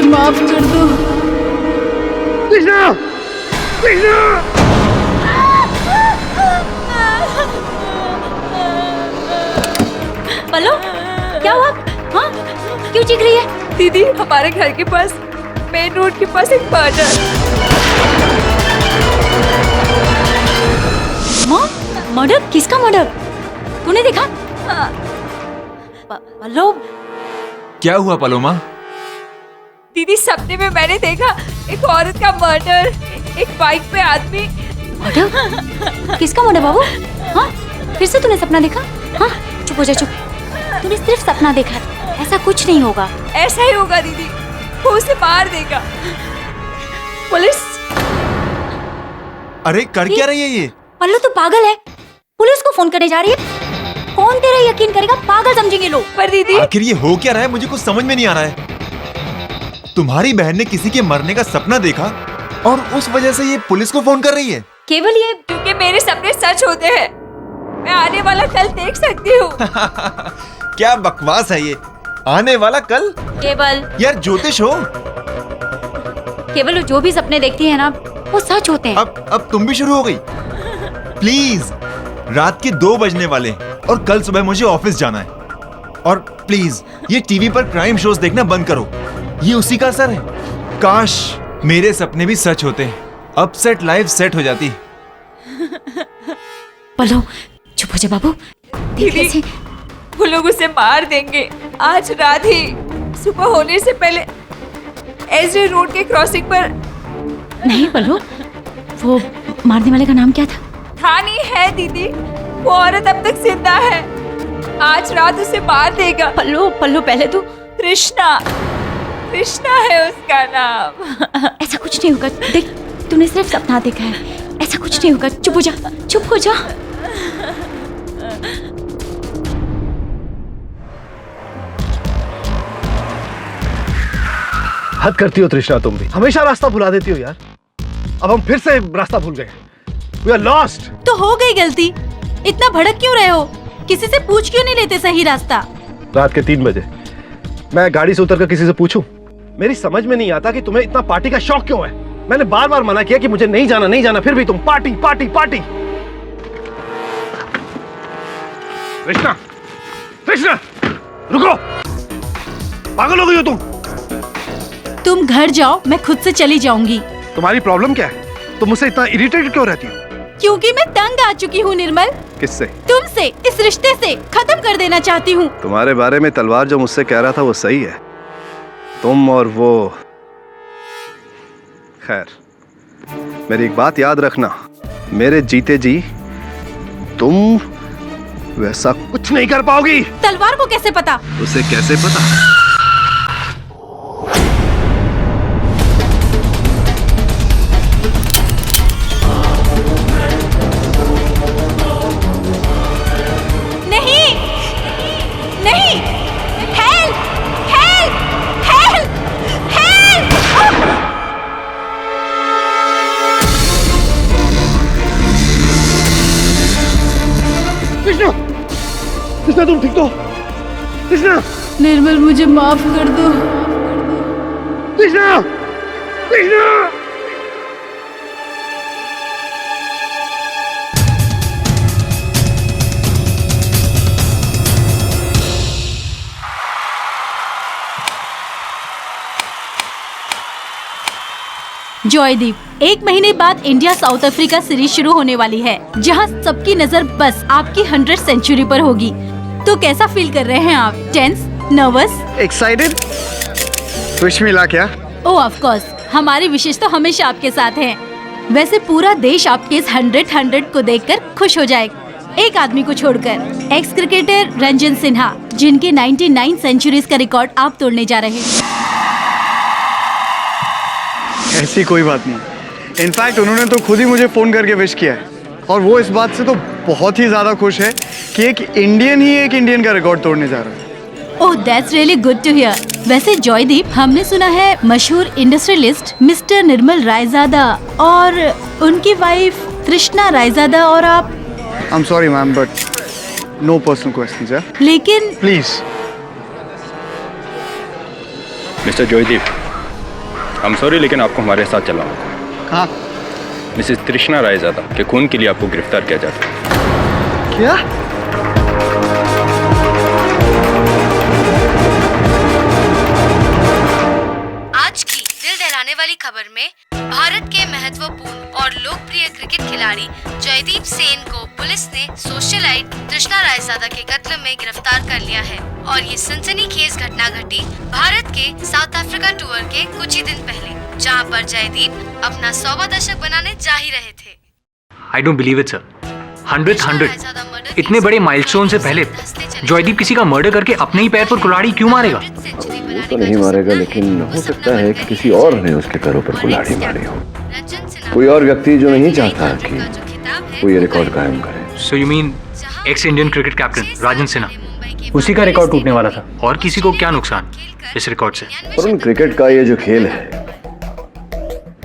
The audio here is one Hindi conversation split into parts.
माफ कर दो। कृष्णा, कृष्णा! पल्लू, क्या हुआ? हाँ, क्यों चीख रही है? दीदी, हमारे घर के पास मेन रोड के पास एक मर्डर। माँ, मर्डर? किसका मर्डर? तूने देखा? पल्लू, क्या हुआ पलोमा? दीदी, सपने में मैंने देखा एक औरत का मर्डर, एक बाइक पे आदमी। मर्डर? किसका मर्डर बाबू? हाँ, फिर से तूने सपना देखा? हाँ, चुप हो जा, चुप। तूने सिर्फ सपना देखा है, ऐसा कुछ नहीं होगा। ऐसा ही होगा दीदी, वो उसे मार देगा। पुलिस! अरे कर क्या रही है ये? पल्लू तू पागल है, पुलिस को फोन करने जा रही है। कौन तेरा यकीन करेगा? पागल समझेंगे लोग। पर दीदी, आखिर ये हो क्या रहा है? मुझे कुछ समझ में नहीं आ रहा है। तुम्हारी बहन ने किसी के मरने का सपना देखा और उस वजह से ये पुलिस को फोन कर रही है। केवल ये क्योंकि मेरे सपने सच होते हैं, मैं आने वाला कल देख सकती हूँ। क्या बकवास है ये? आने वाला कल? केवल यार ज्योतिष हो। केवल जो भी सपने देखती है ना, वो सच होते हैं। अब तुम भी शुरू हो गई। प्लीज, रात के 2 बजने वाले और कल सुबह मुझे ऑफिस जाना है। और प्लीज ये टीवी पर क्राइम शोज देखना बंद करो, ये उसी का असर है। काश मेरे सपने भी सच होते, अब सेट लाइफ सेट हो जाती। पल्लू चुप हो जा बाबू। दीदी, वो लोग उसे मार देंगे आज रात ही। सुबह होने से पहले एसडी रोड के क्रॉसिंग पर। नहीं पल्लू, वो मारने वाले का नाम क्या था? थानी है दीदी, वो औरत अब तक जिंदा है। आज रात उसे मार देगा। पल्लू पल्लू पहले तू। कृष्णा, कृष्णा है उसका नाम। ऐसा कुछ नहीं होगा, देख तूने सिर्फ सपना देखा है, ऐसा कुछ नहीं होगा। चुप हो जा, चुप हो जा। हद करती हो तृष्णा, तुम भी हमेशा रास्ता भुला देती हो यार। अब हम फिर से रास्ता भूल गए। We are lost। तो हो गई गलती, इतना भड़क क्यों रहे हो? किसी से पूछ क्यों नहीं लेते सही रास्ता? रात के 3 बजे मैं गाड़ी से उतरकर किसी से पूछूं? मेरी समझ में नहीं आता कि तुम्हें इतना पार्टी का शौक क्यों है। मैंने बार बार मना किया कि मुझे नहीं जाना नहीं जाना, फिर भी तुम party party party. Krishna, Krishna रुको, पागल हो गई हो तुम? तुम घर जाओ, मैं खुद से चली जाऊंगी। तुम्हारी प्रॉब्लम क्या है? तुम मुझसे इतना इरिटेटेड क्यों रहती हो? क्योंकि मैं तंग आ चुकी हूँ निर्मल। किससे? तुमसे, इस रिश्ते से खत्म कर देना चाहती हूँ। तुम्हारे बारे में तलवार जो मुझसे कह रहा था वो सही है। तुम और वो, खैर मेरी एक बात याद रखना, मेरे जीते जी तुम वैसा कुछ नहीं कर पाओगी। तलवार को कैसे पता? उसे कैसे पता? नहीं, नहीं, help, help, help, help. Krishna, Krishna तुम ठीक तो? कृष्णा, निर्मल मुझे माफ कर दो। कृष्णा, कृष्णा। जॉयदीप, 1 महीने बाद इंडिया साउथ अफ्रीका सीरीज शुरू होने वाली है, जहां सबकी नजर बस आपकी 100 सेंचुरी पर होगी। तो कैसा फील कर रहे हैं आप? Tense, nervous, excited? Wish me luck. क्या? ओह ऑफ कोर्स, हमारी विशेष तो हमेशा आपके साथ है। वैसे पूरा देश आपके इस 100 को देखकर खुश हो जाएगा, एक आदमी को छोड़कर, एक्स क्रिकेटर रंजन सिन्हा, जिनके 99 सेंचुरीज का रिकॉर्ड आप तोड़ने जा रहे हैं। ऐसी कोई बात नहीं, इनफैक्ट उन्होंने तो खुद ही मुझे फोन करके विश किया है, और वो इस बात से तो बहुत ही ज्यादा खुश है कि एक इंडियन का रिकॉर्ड तोड़ने जा रहा है। Oh that's really good to hear. वैसे जॉयदीप, हमने सुना है मशहूर इंडस्ट्रियलिस्ट मिस्टर निर्मल रायजादा और उनकी वाइफ तृष्णा रायजादा और आप। I am sorry ma'am, but no personal questions यार, लेकिन please. Mister Joydeep, I'm sorry, लेकिन आपको हमारे साथ चलना होगा। कहाँ? मिसेस तृष्णा रायजादा के खून के लिए आपको गिरफ्तार किया जाता है। क्या? आज की दिल दहलाने वाली खबर में भारत के महत्वपूर्ण और लोकप्रिय क्रिकेट खिलाड़ी जयदीप सेन को पुलिस ने सोशलाइट तृष्णा रायजादा के कत्ल में गिरफ्तार कर लिया है। और ये सनसनीखेज घटना घटी भारत के साउथ अफ्रीका टूर के कुछ ही दिन पहले, जहां पर जयदीप अपना 100वां दशक बनाने जा ही रहे थे। I don't believe it, sir. 100 इतने बड़े माइलस्टोन से पहले जयदीप किसी का मर्डर करके अपने ही पैर पर कुल्हाड़ी क्यों मारेगा? वो तो नहीं मारेगा, लेकिन हो सकता है कि किसी और ने उसके पैरों पर कुल्हाड़ी मारी हो। कोई और व्यक्ति जो नहीं चाहता कि वो ये रिकॉर्ड कायम करे। So you mean ex Indian cricket captain Rajan Sinha, उसी का रिकॉर्ड टूटने वाला था? और किसी को क्या नुकसान इस रिकॉर्ड से? पर उन क्रिकेट का ये जो खेल है,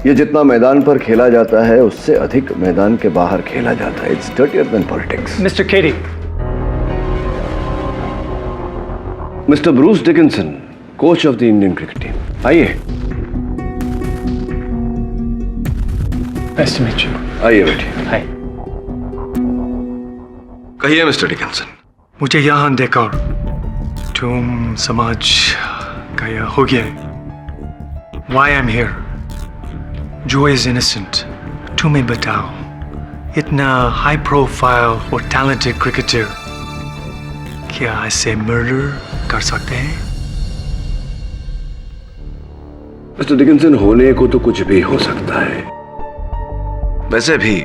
ये जितना मैदान पर खेला जाता है उससे अधिक मैदान के बाहर खेला जाता है। It's dirtier than politics. Mister KD, mister Bruce Dickinson, coach of the Indian cricket team, आइए। Nice to meet you. आइए बैठिए। हाय। कहिए मिस्टर डिकिंसन। मुझे यहाँ देखकर तुम समाज का यह हो गया। Why I'm here? जो is innocent, तुम्हें बताओ, इतना हाई प्रोफाइल और टैलेंटेड क्रिकेटर क्या ऐसे मर्डर कर सकते हैं? मिस्टर डिकिंसन, होने को तो कुछ भी हो सकता है। वैसे भी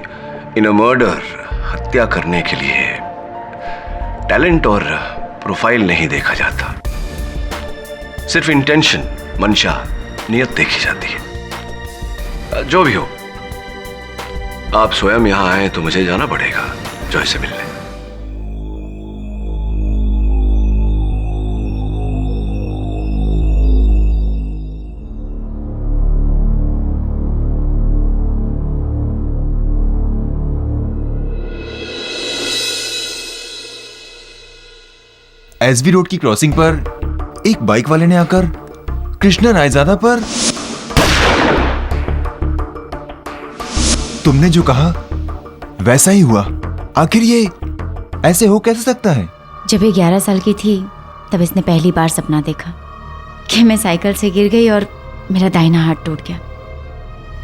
इन अ मर्डर, हत्या करने के लिए टैलेंट और प्रोफाइल नहीं देखा जाता, सिर्फ इंटेंशन, मंशा, नियत देखी जाती है। जो भी हो, आप स्वयं यहां आए तो मुझे जाना पड़ेगा जॉय से मिलने। एसवी रोड की क्रॉसिंग पर एक बाइक वाले ने आकर कृष्णा रायजादा पर तुमने जो कहा वैसा ही हुआ। आखिर ये ऐसे हो कैसे सकता है? जब ये 11 साल की थी तब इसने पहली बार सपना देखा कि मैं साइकिल से गिर गई और मेरा दाहिना हाथ टूट गया।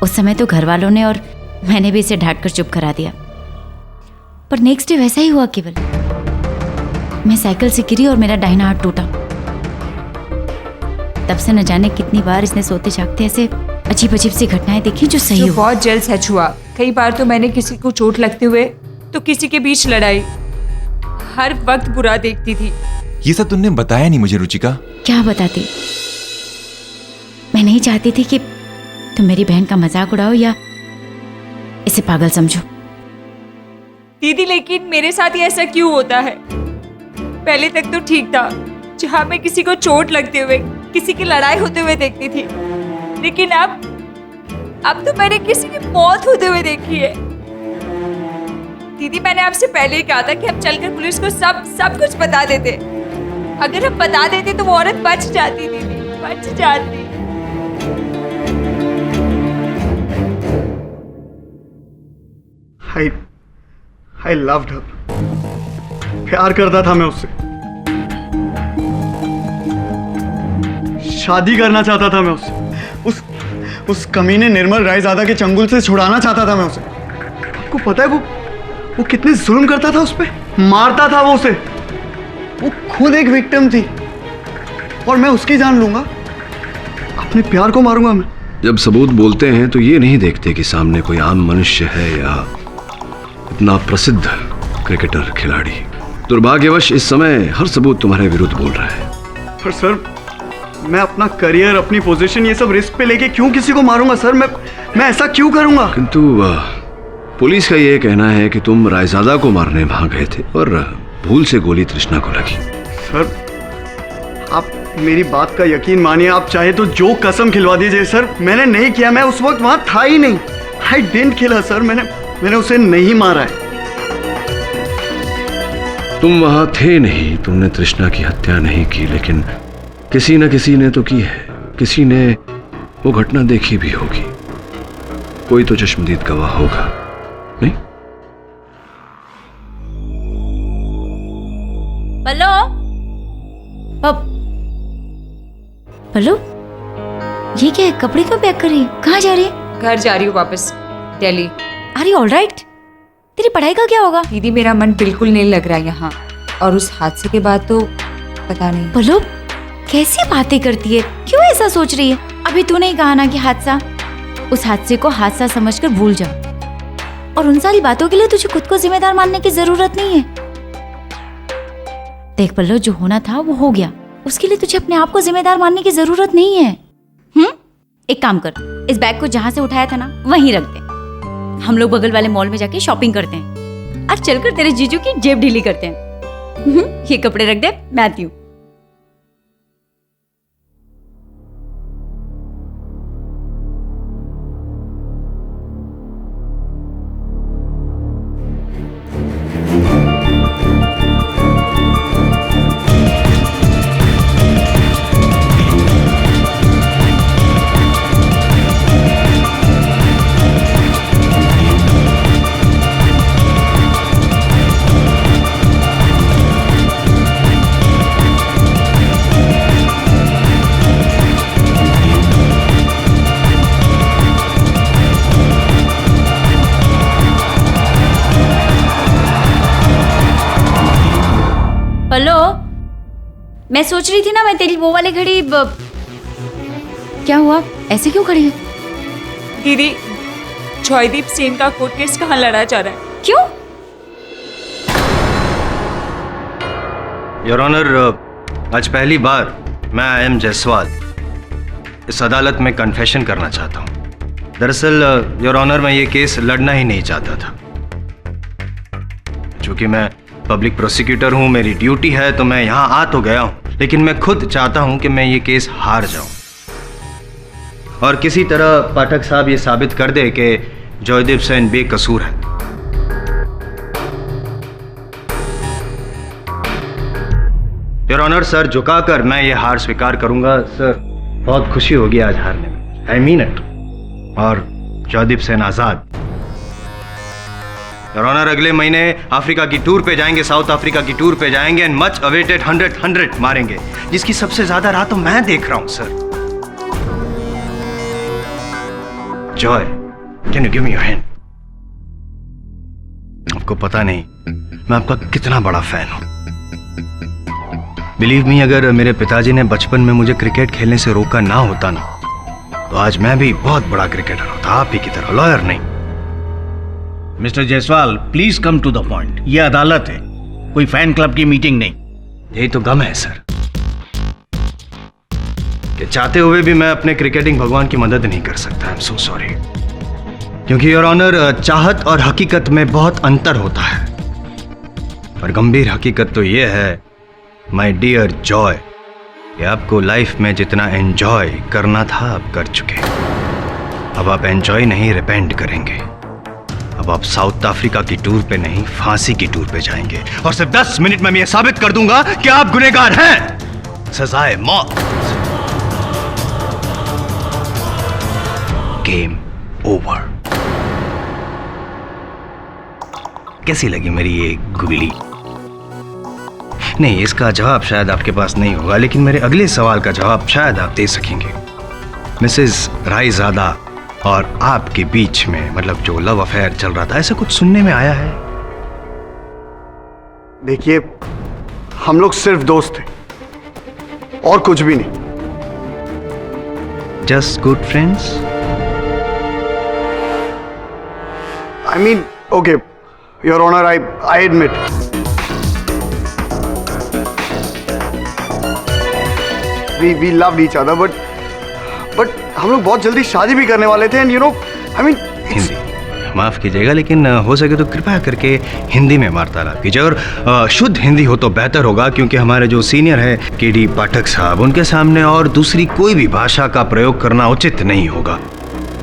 उस समय तो घर वालों ने और मैंने भी इसे डांट कर चुप करा दिया, पर नेक्स्ट डे वैसा ही हुआ। केवल मैं साइकिल से गिरी और मेरा दाहिना हाथ टूटा। तब से न जाने कितनी बार इसने सोते जागते ऐसे अजीब अजीब सी घटनाएं देखी जो सही हुआ। बहुत जल्द सच हुआ। कई बार तो मैंने किसी को चोट लगते हुए तो किसी के बीच लड़ाई, हर वक्त बुरा देखती थी। ये सब तुमने बताया नहीं मुझे रुचिका। क्या बताती? मैं नहीं चाहती थी कि तुम मेरी बहन का मजाक उड़ाओ या इसे पागल समझो। दीदी, लेकिन मेरे साथ ही ऐसा क्यों होता है? पहले तक तो ठीक था, जहाँ मैं किसी को चोट लगते हुए, किसी की लड़ाई होते हुए देखती थी, लेकिन अब तो मैंने किसी की मौत होते हुए देखी है। दीदी, मैंने आपसे पहले ही कहा था कि हम चलकर पुलिस को सब कुछ बता देते। अगर हम बता देते तो वो औरत बच जाती। दीदी, बच जाती। I loved her. प्यार करता था मैं उससे, शादी करना चाहता था मैं उससे, उस कमीने निर्मल रायजादा के चंगुल से छुड़ाना चाहता था मैं उसे। आपको पता है वो कितने जुल्म करता था उस पे, मारता था वो उसे। वो खुद एक विक्टिम थी और मैं उसकी जान लूंगा? अपने प्यार को मारूंगा मैं? जब सबूत बोलते हैं तो ये नहीं देखते कि सामने कोई आम मनुष्य है या इतना प्रसिद्ध क्रिकेटर खिलाड़ी। दुर्भाग्यवश इस समय हर सबूत तुम्हारे विरुद्ध बोल रहा है। पर सर, मैं अपना करियर, अपनी पोजीशन, ये सब रिस्क पे लेके क्यों किसी को मारूंगा सर? मैं ऐसा क्यों करूंगा? किंतु पुलिस का ये कहना है कि तुम रायजादा को मारने वहां गए थे और भूल से गोली तृष्णा को लगी। सर, आप मेरी बात का यकीन मानिए। आप चाहे तो जो कसम खिलवा दीजिए सर, मैंने नहीं किया। मैं उस वक्त वहां था ही नहीं। I didn't kill her sir. मैंने उसे नहीं मारा है। तुम वहां थे नहीं, तुमने तृष्णा की हत्या नहीं की, लेकिन किसी न किसी ने तो की है। किसी ने वो घटना देखी भी होगी, कोई तो चश्मदीद गवाह होगा, नहीं? पल्लो, पल्लो, ये क्या है? कपड़े क्यों पैक कर रही है? कहाँ जा रही है? घर जा रही हूँ वापस, दिल्ली। Are you alright? तेरी पढ़ाई का क्या होगा? दीदी मेरा मन बिल्कुल नहीं लग रहा यहाँ, और उस हादसे के बाद तो पता नहीं। पल्लो, कैसी बातें करती है? क्यों ऐसा सोच रही है? अभी तूने ही कहा ना कि हादसा, उस हादसे को हादसा समझकर भूल जा, और उन सारी बातों के लिए तुझे खुद को जिम्मेदार मानने की जरूरत नहीं है। देख पल्लो, जो होना था वो हो गया, उसके लिए तुझे अपने आप को जिम्मेदार मानने की जरूरत नहीं है। एक काम कर, इस बैग को जहां से उठाया था ना वहीं रख दे। हम लोग बगल वाले मॉल में जाके शॉपिंग करते हैं, आज चलकर तेरे जीजू की जेब ढीली करते हैं। ये कपड़े रख दे, मैं आती हूँ। पल्लो, मैं सोच रही थी ना, मैं तेरी वो वाली घड़ी क्या हुआ? ऐसे क्यों खड़ी है? दीदी, जॉयदीप सेन का कोर्ट केस कहाँ लड़ा जा रहा है? क्यों? योर ऑनर, आज पहली बार मैं आई.एम. जायसवाल इस अदालत में कन्फेशन करना चाहता हूँ। दरअसल योर ऑनर, मैं ये केस लड़ना ही नहीं चाहता था। चूंकि मैं पब्लिक प्रोसिक्यूटर हूँ, मेरी ड्यूटी है, तो मैं यहाँ आ तो गया हूँ, लेकिन मैं खुद चाहता हूँ कि मैं ये केस हार जाऊँ और किसी तरह पाठक साहब ये साबित कर दे कि जॉयदीप सेन बेकसूर है। योर ऑनर, सर झुकाकर मैं ये हार स्वीकार करूंगा। सर, बहुत खुशी होगी आज हारने में, आई मीन इट। और जॉयदीप सेन आजाद। योर ऑनर, अगले महीने अफ्रीका की टूर पे जाएंगे, साउथ अफ्रीका की टूर पे जाएंगे, एंड मच अवेटेड 100 मारेंगे, जिसकी सबसे ज्यादा राह तो मैं देख रहा हूं। Sir, Joy, can you give me your hand? आपको पता नहीं मैं आपका कितना बड़ा फैन हूं। बिलीव मी, अगर मेरे पिताजी ने बचपन में मुझे क्रिकेट खेलने से रोका ना होता ना, तो आज मैं भी बहुत बड़ा क्रिकेटर होता, आप ही की तरह, लॉयर नहीं। Mister Jaiswal, please come to the point. ये अदालत है, कोई फैन क्लब की मीटिंग नहीं। यही तो गम है सर, कि चाहते हुए भी मैं अपने क्रिकेटिंग भगवान की मदद नहीं कर सकता। I am so sorry. क्योंकि योर ऑनर, चाहत और हकीकत में बहुत अंतर होता है, और गंभीर हकीकत तो ये है माय डियर जॉय, कि आपको लाइफ में जितना एंजॉय करना था आप कर चुके। अब आप एंजॉय नहीं, रिपेंट करेंगे। अब आप साउथ अफ्रीका की टूर पे नहीं, फांसी की टूर पे जाएंगे, और सिर्फ 10 मिनट में मैं ये साबित कर दूंगा कि आप गुनहगार हैं। सजाए मौत। Game over. कैसी लगी मेरी ये गुगली? नहीं, इसका जवाब शायद आपके पास नहीं होगा, लेकिन मेरे अगले सवाल का जवाब शायद आप दे सकेंगे। मिसेस रायजादा और आपके बीच में, मतलब जो लव अफेयर चल रहा था, ऐसा कुछ सुनने में आया है? देखिए, हम लोग सिर्फ दोस्त थे और कुछ भी नहीं। Just good friends? I mean, okay your honour, I admit we loved each other, but हम लोग बहुत जल्दी शादी भी करने वाले थे, and you know, I mean, Hindi माफ कीजिएगा, लेकिन हो सके तो कृपया करके हिंदी में वार्तालाप कीजिए, और शुद्ध हिंदी हो तो बेहतर होगा, क्योंकि हमारे जो सीनियर है के.डी. पाठक साहब, उनके सामने और दूसरी कोई भी भाषा का प्रयोग करना उचित नहीं होगा।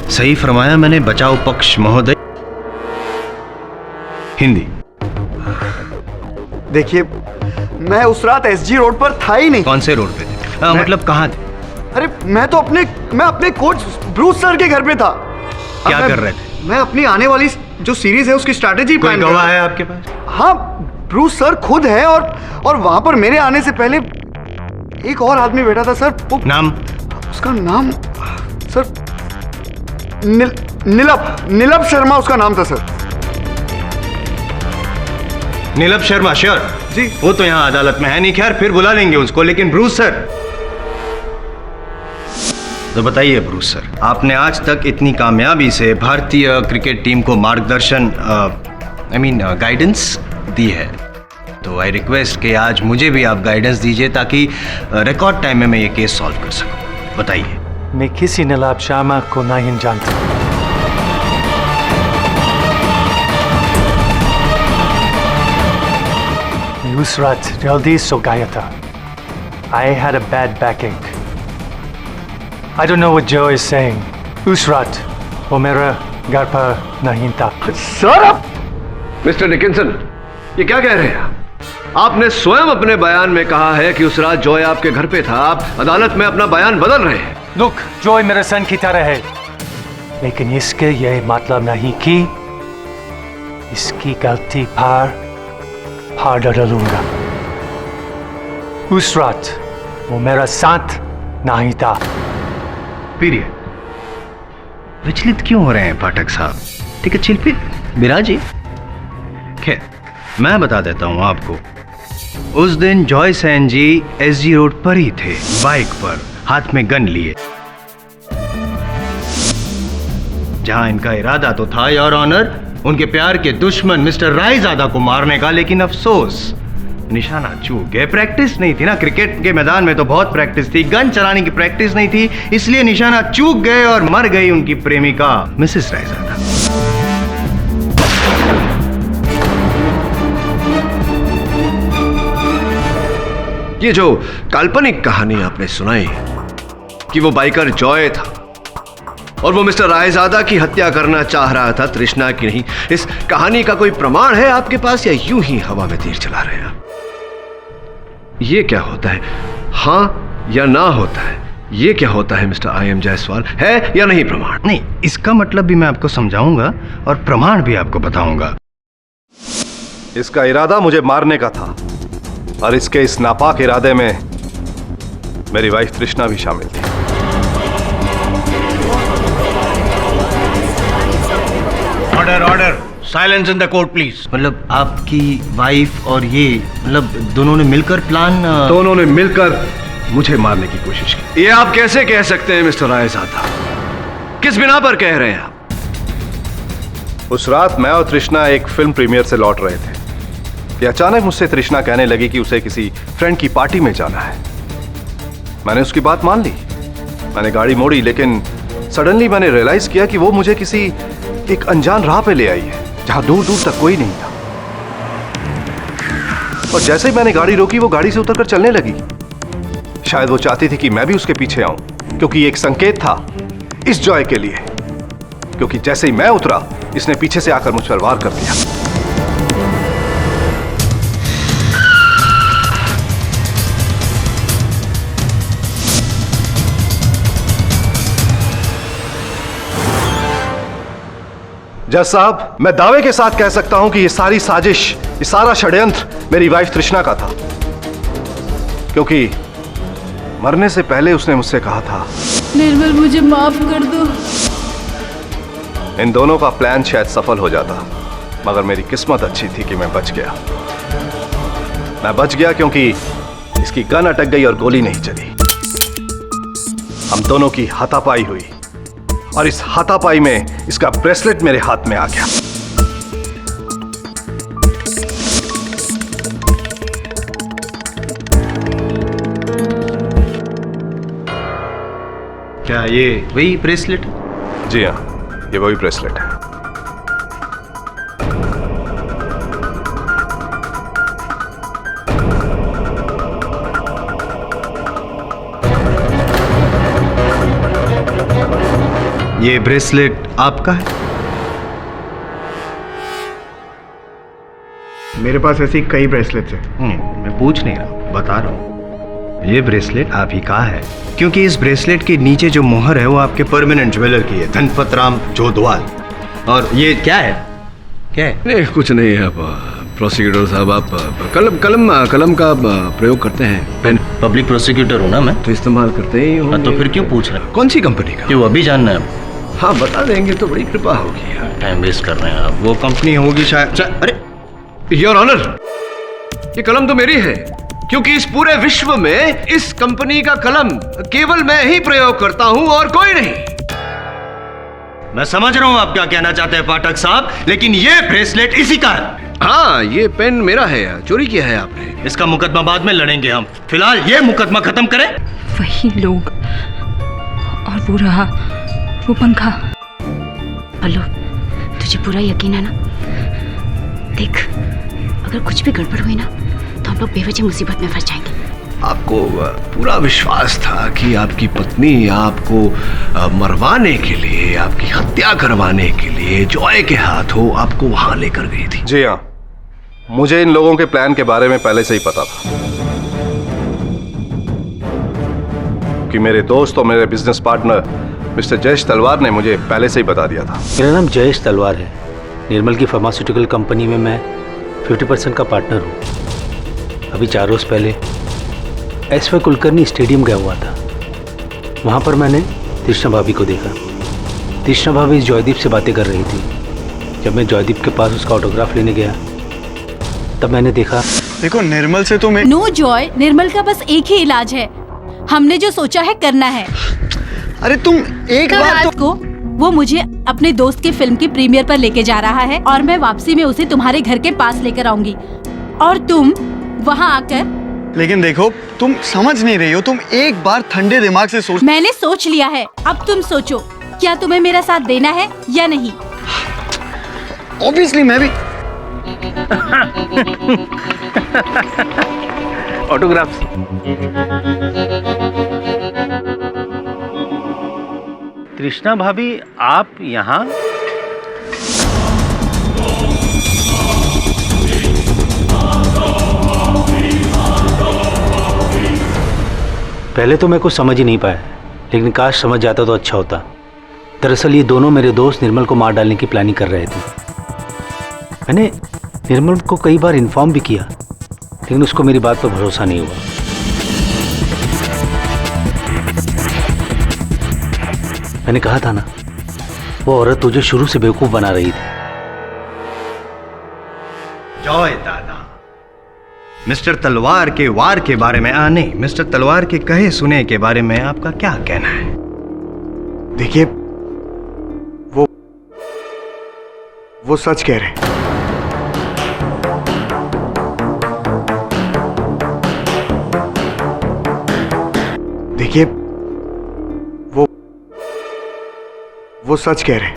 सही फरमाया मैंने, बचाओ पक्ष महोदय। हिंदी। देखिए, मैं उस रात SG रोड पर था ही नहीं। कौन से रोड पे थे? मतलब कहाँ थे? अरे मैं अपने कोच ब्रूस सर के घर पे था। क्या कर रहे थे? मैं अपनी आने वाली जो सीरीज है उसकी स्ट्रैटेजी कोई प्लान गवाह है आपके पास? हाँ, ब्रूस सर खुद है और वहां पर मेरे आने से पहले एक और आदमी बैठा था सर। नाम? उसका नाम सर नीलभ शर्मा उसका नाम था सर। नीलभ शर्मा? श्योर जी। वो तो यहाँ अदालत में है नहीं, खैर फिर बुला लेंगे उसको। लेकिन ब्रूस सर, तो बताइए ब्रूस सर, आपने आज तक इतनी कामयाबी से भारतीय क्रिकेट टीम को मार्गदर्शन गाइडेंस दी है, तो आई रिक्वेस्ट कि आज मुझे भी आप गाइडेंस दीजिए ताकि रिकॉर्ड टाइम में मैं ये केस सॉल्व कर सकूं। बताइए। मैं किसी नीलभ शर्मा को नहीं जानता। मैं उस रात जल्दी सो गया था। I had a bad backache. I don't know what Joe is saying. उस रात वो मेरा घर पर नहीं था। सर आप मिस्टर डिकिंसन, ये क्या कह रहे हैं आपने स्वयं अपने बयान में कहा है कि उस रात जॉय आपके घर पे था। आप अदालत में अपना बयान बदल रहे हैं। Look, जॉय मेरे सन की तरह है, लेकिन इसके ये मतलब नहीं कि इसकी गलती पर डालूंगा। उस रात वो मेरा साथ नहीं था। पीरियड। विचलित क्यों हो रहे हैं पाठक साहब? ठीक है, चिल्पी बिराजी। खैर मैं बता देता हूं आपको, उस दिन जॉय सेन जी एसजी रोड पर ही थे, बाइक पर, हाथ में गन लिए। जहां इनका इरादा तो था योर ऑनर उनके प्यार के दुश्मन मिस्टर रायजादा को मारने का, लेकिन अफसोस निशाना चूक गए। प्रैक्टिस नहीं थी ना, क्रिकेट के मैदान में तो बहुत प्रैक्टिस थी, गन चलाने की प्रैक्टिस नहीं थी, इसलिए निशाना चूक गए और मर गई उनकी प्रेमिका मिसेस रायजादा। ये जो काल्पनिक कहानी आपने सुनाई कि वो बाइकर जॉय था और वो मिस्टर रायजादा की हत्या करना चाह रहा था, तृष्णा की नहीं, इस कहानी का कोई प्रमाण है आपके पास या यूं ही हवा में तीर चला रहे हैं आप? ये क्या होता है, हाँ या ना होता है? ये क्या होता है मिस्टर आई एम जायसवाल, है या नहीं प्रमाण? नहीं, इसका मतलब भी मैं आपको समझाऊंगा और प्रमाण भी आपको बताऊंगा। इसका इरादा मुझे मारने का था और इसके इस नापाक इरादे में मेरी वाइफ तृष्णा भी शामिल थी। Order order, silence in the court please. मतलब आपकी वाइफ और ये मतलब दोनों ने मिलकर प्लान? दोनों ने मिलकर मुझे मारने की कोशिश की। ये आप कैसे कह सकते हैं मिस्टर रायजादा? किस बिना पर कह रहे हैं आप? उस रात मैं और तृष्णा एक फिल्म प्रीमियर से लौट रहे थे कि अचानक मुझसे तृष्णा कहने लगी कि उसे किसी फ्रेंड की पार्टी में जाना है। मैंने उसकी बात मान ली, मैंने गाड़ी मोड़ी, लेकिन सडनली मैंने रियलाइज किया कि वो मुझे किसी एक अनजान राह पे ले आई है जहां दूर दूर तक कोई नहीं था। और जैसे ही मैंने गाड़ी रोकी वो गाड़ी से उतरकर चलने लगी। शायद वो चाहती थी कि मैं भी उसके पीछे आऊं, क्योंकि ये एक संकेत था इस जॉय के लिए, क्योंकि जैसे ही मैं उतरा इसने पीछे से आकर मुझ पर वार कर दिया। जज साहब, मैं दावे के साथ कह सकता हूं कि ये सारी साजिश, ये सारा षड्यंत्र मेरी वाइफ तृष्णा का था, क्योंकि मरने से पहले उसने मुझसे कहा था, निर्मल मुझे माफ कर दो। इन दोनों का प्लान शायद सफल हो जाता, मगर मेरी किस्मत अच्छी थी कि मैं बच गया। मैं बच गया क्योंकि इसकी गन अटक गई और गोली नहीं चली। हम दोनों की हाथापाई हुई और इस हाथापाई में इसका ब्रेसलेट मेरे हाथ में आ गया। क्या ये वही ब्रेसलेट? जी हाँ, ये वही ब्रेसलेट है। ये ब्रेसलेट आपका है? मेरे पास ऐसी कई ब्रेसलेट्स हैं। मैं पूछ नहीं रहा, बता रहा हूं। ये ब्रेसलेट आप ही का है, क्योंकि इस ब्रेसलेट के नीचे जो मोहर है वो आपके परमानेंट ज्वेलर की है, धनपत राम जोधवाल। और ये क्या है? क्या है? नहीं, कुछ नहीं है। प्रोसिक्यूटर साहब, आप कलम का प्रयोग करते हैं? पेन। पब्लिक प्रोसिक्यूटर हूँ ना मैं, तो इस्तेमाल करते ही होंगे। तो फिर क्यों पूछ रहे हैं? कौन सी कंपनी का? क्यों अभी जानना है? हाँ, बता देंगे तो बड़ी कृपा होगी यार। टाइम वेस्ट कर रहे हैं आप। वो कंपनी होगी शायद। अरे योर ऑनर, ये कलम तो मेरी है, क्योंकि इस पूरे विश्व में इस कंपनी का कलम केवल मैं ही प्रयोग करता हूं और कोई नहीं। मैं समझ रहा हूं आप क्या कहना चाहते हैं पाठक साहब, लेकिन ये ब्रेसलेट इसी का है। हाँ, ये पेन मेरा है, चोरी किया है आपने। इसका मुकदमा बाद में लड़ेंगे हम, फिलहाल ये मुकदमा खत्म करें। वही लोग और वो रहा वो पंखा। हेलो, तुझे पूरा यकीन है ना? देख, अगर कुछ भी गड़बड़ हुई ना तो हम लोग बेवजह मुसीबत में फंस जाएंगे। आपको पूरा विश्वास था कि आपकी पत्नी आपको मरवाने के लिए, आपकी हत्या करवाने के लिए जॉय के हाथों आपको वहां लेकर गई थी। जी हाँ, मुझे इन लोगों के प्लान के बारे में पहले से ही पता था, कि मेरे दोस्त और मेरे बिजनेस पार्टनर मिस्टर जयेश तलवार ने मुझे पहले से ही बता दिया था। मेरा नाम जयेश तलवार है। निर्मल की फार्मास्यूटिकल कंपनी में मैं 50% का पार्टनर हूँ। अभी 4 रोज पहले एस.वाई. कुलकर्णी स्टेडियम गया हुआ था। वहाँ पर मैंने तृष्णा भाभी को देखा। तृष्णा भाभी जॉयदीप से बातें कर रही थी। जब मैं जॉयदीप के पास उसका ऑटोग्राफ लेने गया तब मैंने देखा। देखो, निर्मल से तो मैं नो जॉय, निर्मल का बस एक ही इलाज है। हमने जो सोचा है करना है। अरे तुम एक बार को वो मुझे अपने दोस्त के फिल्म की प्रीमियर पर लेके जा रहा है और मैं वापसी में उसे तुम्हारे घर के पास लेकर आऊंगी और तुम वहाँ आकर। लेकिन देखो, तुम समझ नहीं रही हो। तुम एक बार ठंडे दिमाग से सोच। मैंने सोच लिया है, अब तुम सोचो, क्या तुम्हें मेरा साथ देना है या नहीं? ऑब्वियसली मैं भी। ऑटोग्राफ। तृष्णा भाभी, आप यहाँ? पहले तो मैं कुछ समझ ही नहीं पाया, लेकिन काश समझ जाता तो अच्छा होता। दरअसल ये दोनों मेरे दोस्त निर्मल को मार डालने की प्लानिंग कर रहे थे। मैंने निर्मल को कई बार इन्फॉर्म भी किया, लेकिन उसको मेरी बात पर भरोसा नहीं हुआ। मैंने कहा था ना, वो औरत तुझे शुरू से बेवकूफ बना रही थी। जॉय दादा, मिस्टर तलवार के वार के बारे में नहीं, मिस्टर तलवार के कहे सुने के बारे में आपका क्या कहना है? देखिए, वो सच कह रहे हैं। देखिए, वो सच कह रहे हैं।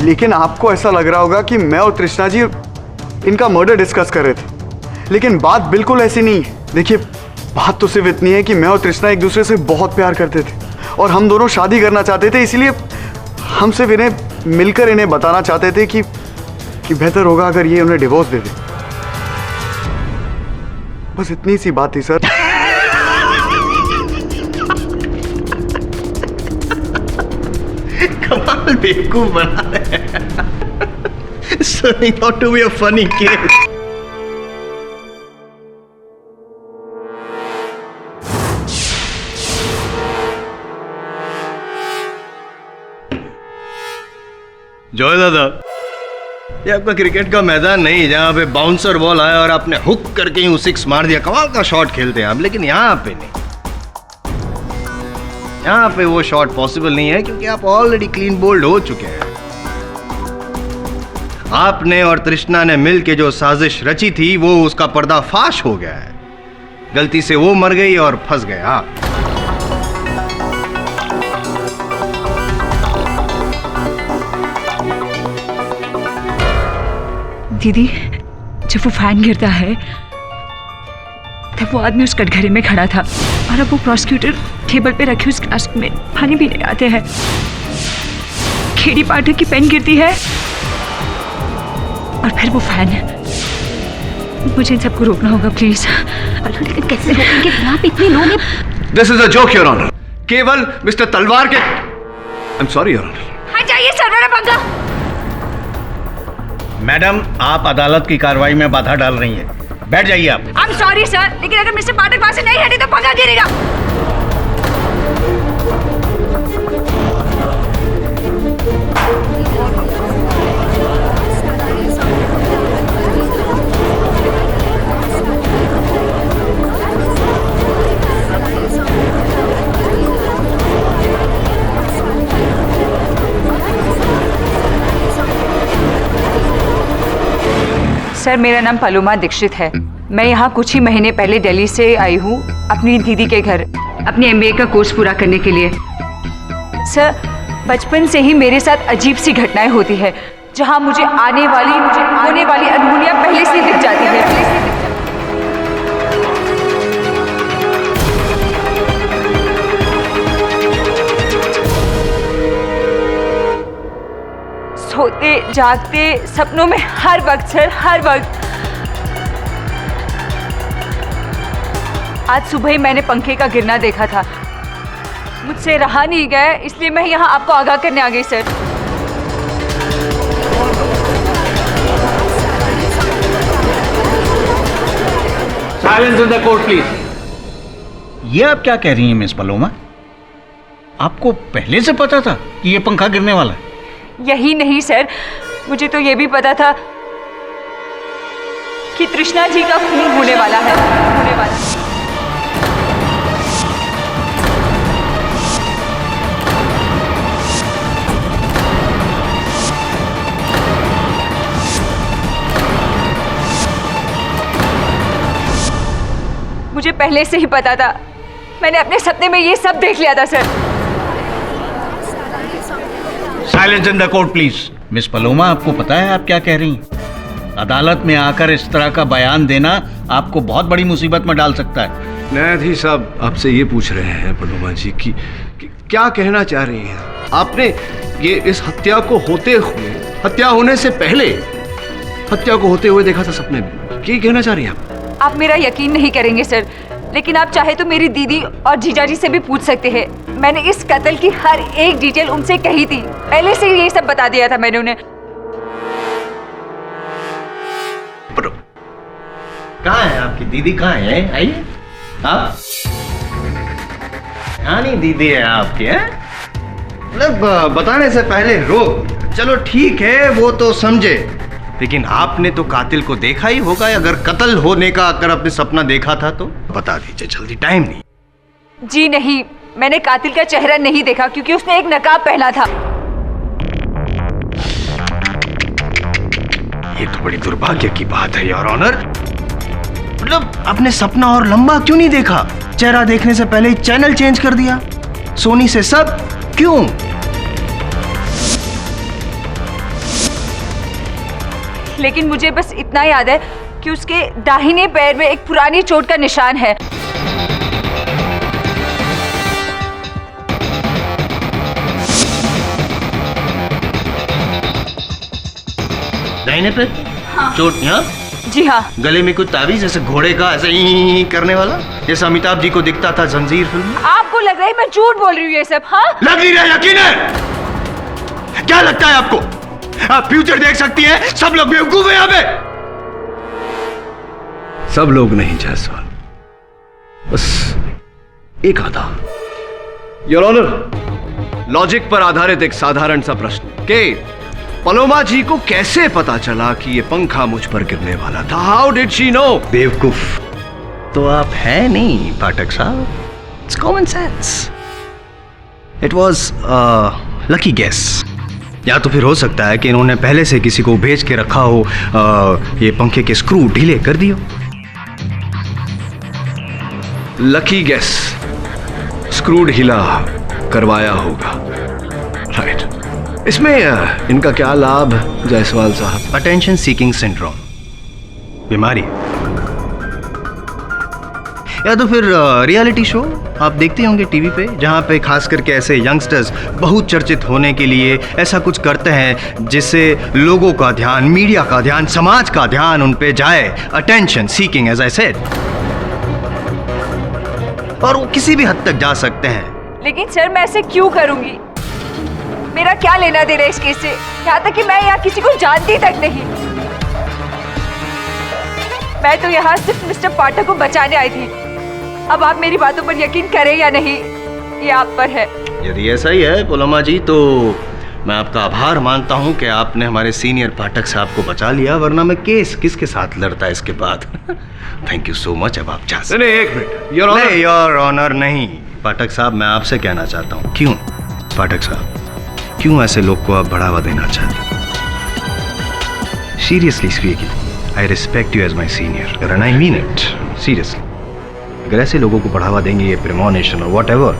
लेकिन आपको ऐसा लग रहा होगा कि मैं और तृष्णा जी इनका मर्डर डिस्कस कर रहे थे, लेकिन बात बिल्कुल ऐसी नहीं है। देखिए, बात तो सिर्फ इतनी है कि मैं और तृष्णा एक दूसरे से बहुत प्यार करते थे और हम दोनों शादी करना चाहते थे। इसलिए हम सिर्फ इन्हें मिलकर इन्हें बताना चाहते थे कि बेहतर होगा अगर ये उन्हें डिवोर्स दे दे। बस इतनी सी बात थी सर। कमाल बेवकूफ बना रहे हैं। Turning out to be a funny kid. Joy दादा, ये आपका क्रिकेट का मैदान नहीं जहां पे बाउंसर बॉल आया और आपने हुक करके यूं सिक्स मार दिया। कमाल का शॉट खेलते हैं आप, लेकिन यहाँ पे नहीं। यहाँ पे वो शॉट पॉसिबल नहीं है क्योंकि आप ऑलरेडी क्लीन बोल्ड हो चुके हैं। आपने और तृष्णा ने मिल के जो साजिश रची थी वो उसका पर्दाफाश हो गया है। गलती से वो मर गई और फंस गए आप। दीदी, जब वो फैन गिरता है तब वो आदमी उस कटघरे में खड़ा था और अब वो प्रोसिक्यूटर टेबल पे रखे उस ग्लास में पानी पीने आते हैं। खेड़ी पाठक की पेन गिरती है और फिर वो फैन। मुझे इन सबको रोकना होगा प्लीज। लेकिन कैसे रोकेंगे? यहाँ पे इतने लोग हैं। This is a joke your honour. केवल मिस्टर तलवार के I am sorry your honour. हाँ जाइए सर, मेरा पंखा। मैडम, आप अदालत की कार्रवाई में बाधा डाल रही हैं। बैठ जाइए आप। आई एम सॉरी सर, लेकिन अगर मिस्टर पाठक वहां से नहीं हटे तो पंखा गिरेगा। सर, मेरा नाम पलोमा दीक्षित है। मैं यहाँ कुछ ही महीने पहले दिल्ली से आई हूँ अपनी दीदी के घर अपने MBA का कोर्स पूरा करने के लिए। सर, बचपन से ही मेरे साथ अजीब सी घटनाएं होती है जहाँ मुझे होने वाली अनहोनियाँ पहले से दिख जाती है। सोते जागते सपनों में हर वक्त सर, हर वक्त। आज सुबह ही मैंने पंखे का गिरना देखा था। मुझसे रहा नहीं गया, इसलिए मैं यहाँ आपको आगाह करने आ गई sir. Silence in the court please. ये आप क्या कह रही हैं मिस पलोमा? आपको पहले से पता था कि ये पंखा गिरने वाला है? यही नहीं सर, मुझे तो ये भी पता था कि तृष्णा जी का खून होने वाला है। मुझे पहले से ही पता था। मैंने अपने सपने में ये सब देख लिया था sir. Silence in the court please. Miss Paloma, आपको पता है आप क्या कह रही हैं? अदालत में आकर इस तरह का बयान देना आपको बहुत बड़ी मुसीबत में डाल सकता है। न्यायाधीश साहब आपसे ये पूछ रहे हैं पलोमा जी कि क्या कहना चाह रही हैं? आपने ये इस हत्या को होते हुए, हत्या होने से पहले हत्या को होते हुए देखा था सपने में। क्या कहना चाह रही हैं आप मेरा यकीन नहीं करेंगे सर, लेकिन आप चाहे तो मेरी दीदी और जीजाजी से भी पूछ सकते हैं। मैंने इस कत्ल की हर एक डिटेल उनसे कही थी। पहले से ये सब बता दिया था मैंने उन्हें। कहाँ है आपकी दीदी? कहाँ है? आइए। हाँ, नहीं दीदी है आपकी? है मतलब बताने से पहले रोक। चलो ठीक है, वो तो समझे, लेकिन आपने तो कातिल को देखा ही होगा। अगर कत्ल होने का अगर आपने सपना देखा था तो बता दीजिए जल्दी, टाइम नहीं। जी नहीं, मैंने कातिल का चेहरा नहीं देखा क्योंकि उसने एक नकाब पहना था। ये तो बड़ी दुर्भाग्य की बात है योर ऑनर। मतलब आपने सपना और लंबा क्यों नहीं देखा? चेहरा देखने से पहले ही चैनल चेंज कर दिया। सोनी से सब क्यों? लेकिन मुझे बस इतना याद है कि उसके दाहिने पैर में एक पुरानी चोट का निशान है। दाहिने पे? हाँ। चोट यहाँ? जी हाँ। गले में कुछ ताबीज जैसे घोड़े का ऐसे ही करने वाला, जैसे अमिताभ जी को दिखता था जंजीर फिल्म में? आपको लग रहा है मैं झूठ बोल रही हूँ ये सब? हाँ, लग नहीं रहा, यकीन है। क्या लगता है आपको? आप फ्यूचर देख सकती हैं? सब लोग बेवकूफ हैं यहाँ पे। सब लोग नहीं जायसवाल, बस एक आधा। योर ऑनर, लॉजिक पर आधारित एक साधारण सा प्रश्न कि पलोमा जी को कैसे पता चला कि ये पंखा मुझ पर गिरने वाला था? How did she know? बेवकूफ तो आप हैं नहीं पाठक साहब, it's common sense. It was lucky guess. या तो फिर हो सकता है कि इन्होंने पहले से किसी को भेज के रखा हो, ये पंखे के स्क्रू ढीले कर दियो। लकी गेस, स्क्रू ढीला करवाया होगा, राइट। इसमें इनका क्या लाभ जायसवाल साहब? अटेंशन सीकिंग सिंड्रोम बीमारी। या तो फिर रियलिटी शो आप देखते होंगे टीवी पे, जहाँ पे खास करके ऐसे यंगस्टर्स बहुत चर्चित होने के लिए ऐसा कुछ करते हैं जिससे लोगों का ध्यान, मीडिया का ध्यान, समाज का ध्यान उन पे जाए। Attention seeking as I said. और वो किसी भी हद तक जा सकते हैं। लेकिन सर मैं ऐसे क्यों करूंगी? मेरा क्या लेना देना इस केस से? यहाँ तक कि मैं यहाँ किसी को जानती तक नहीं। मैं तो यहाँ सिर्फ मिस्टर पाठक को बचाने आई थी। अब आप मेरी बातों पर यकीन करें या नहीं, ये आप पर है। यदि ऐसा ही है पलोमा जी, तो मैं आपका आभार मानता हूँ कि आपने हमारे सीनियर पाठक साहब को बचा लिया, वरना मैं केस किसके साथ लड़ता है इसके बाद। Thank you so much. अब आप जा सकते। नहीं, एक मिनट। योर ऑनर नहीं पाठक साहब, मैं आपसे कहना चाहता हूँ। क्यों पाठक साहब, क्यों ऐसे लोग को आप बढ़ावा देना चाहते? Seriously speaking, I respect you as my senior and I mean it seriously. अगर ऐसे लोगों को बढ़ावा देंगे, ये प्रेमोनेशन और वॉट एवर,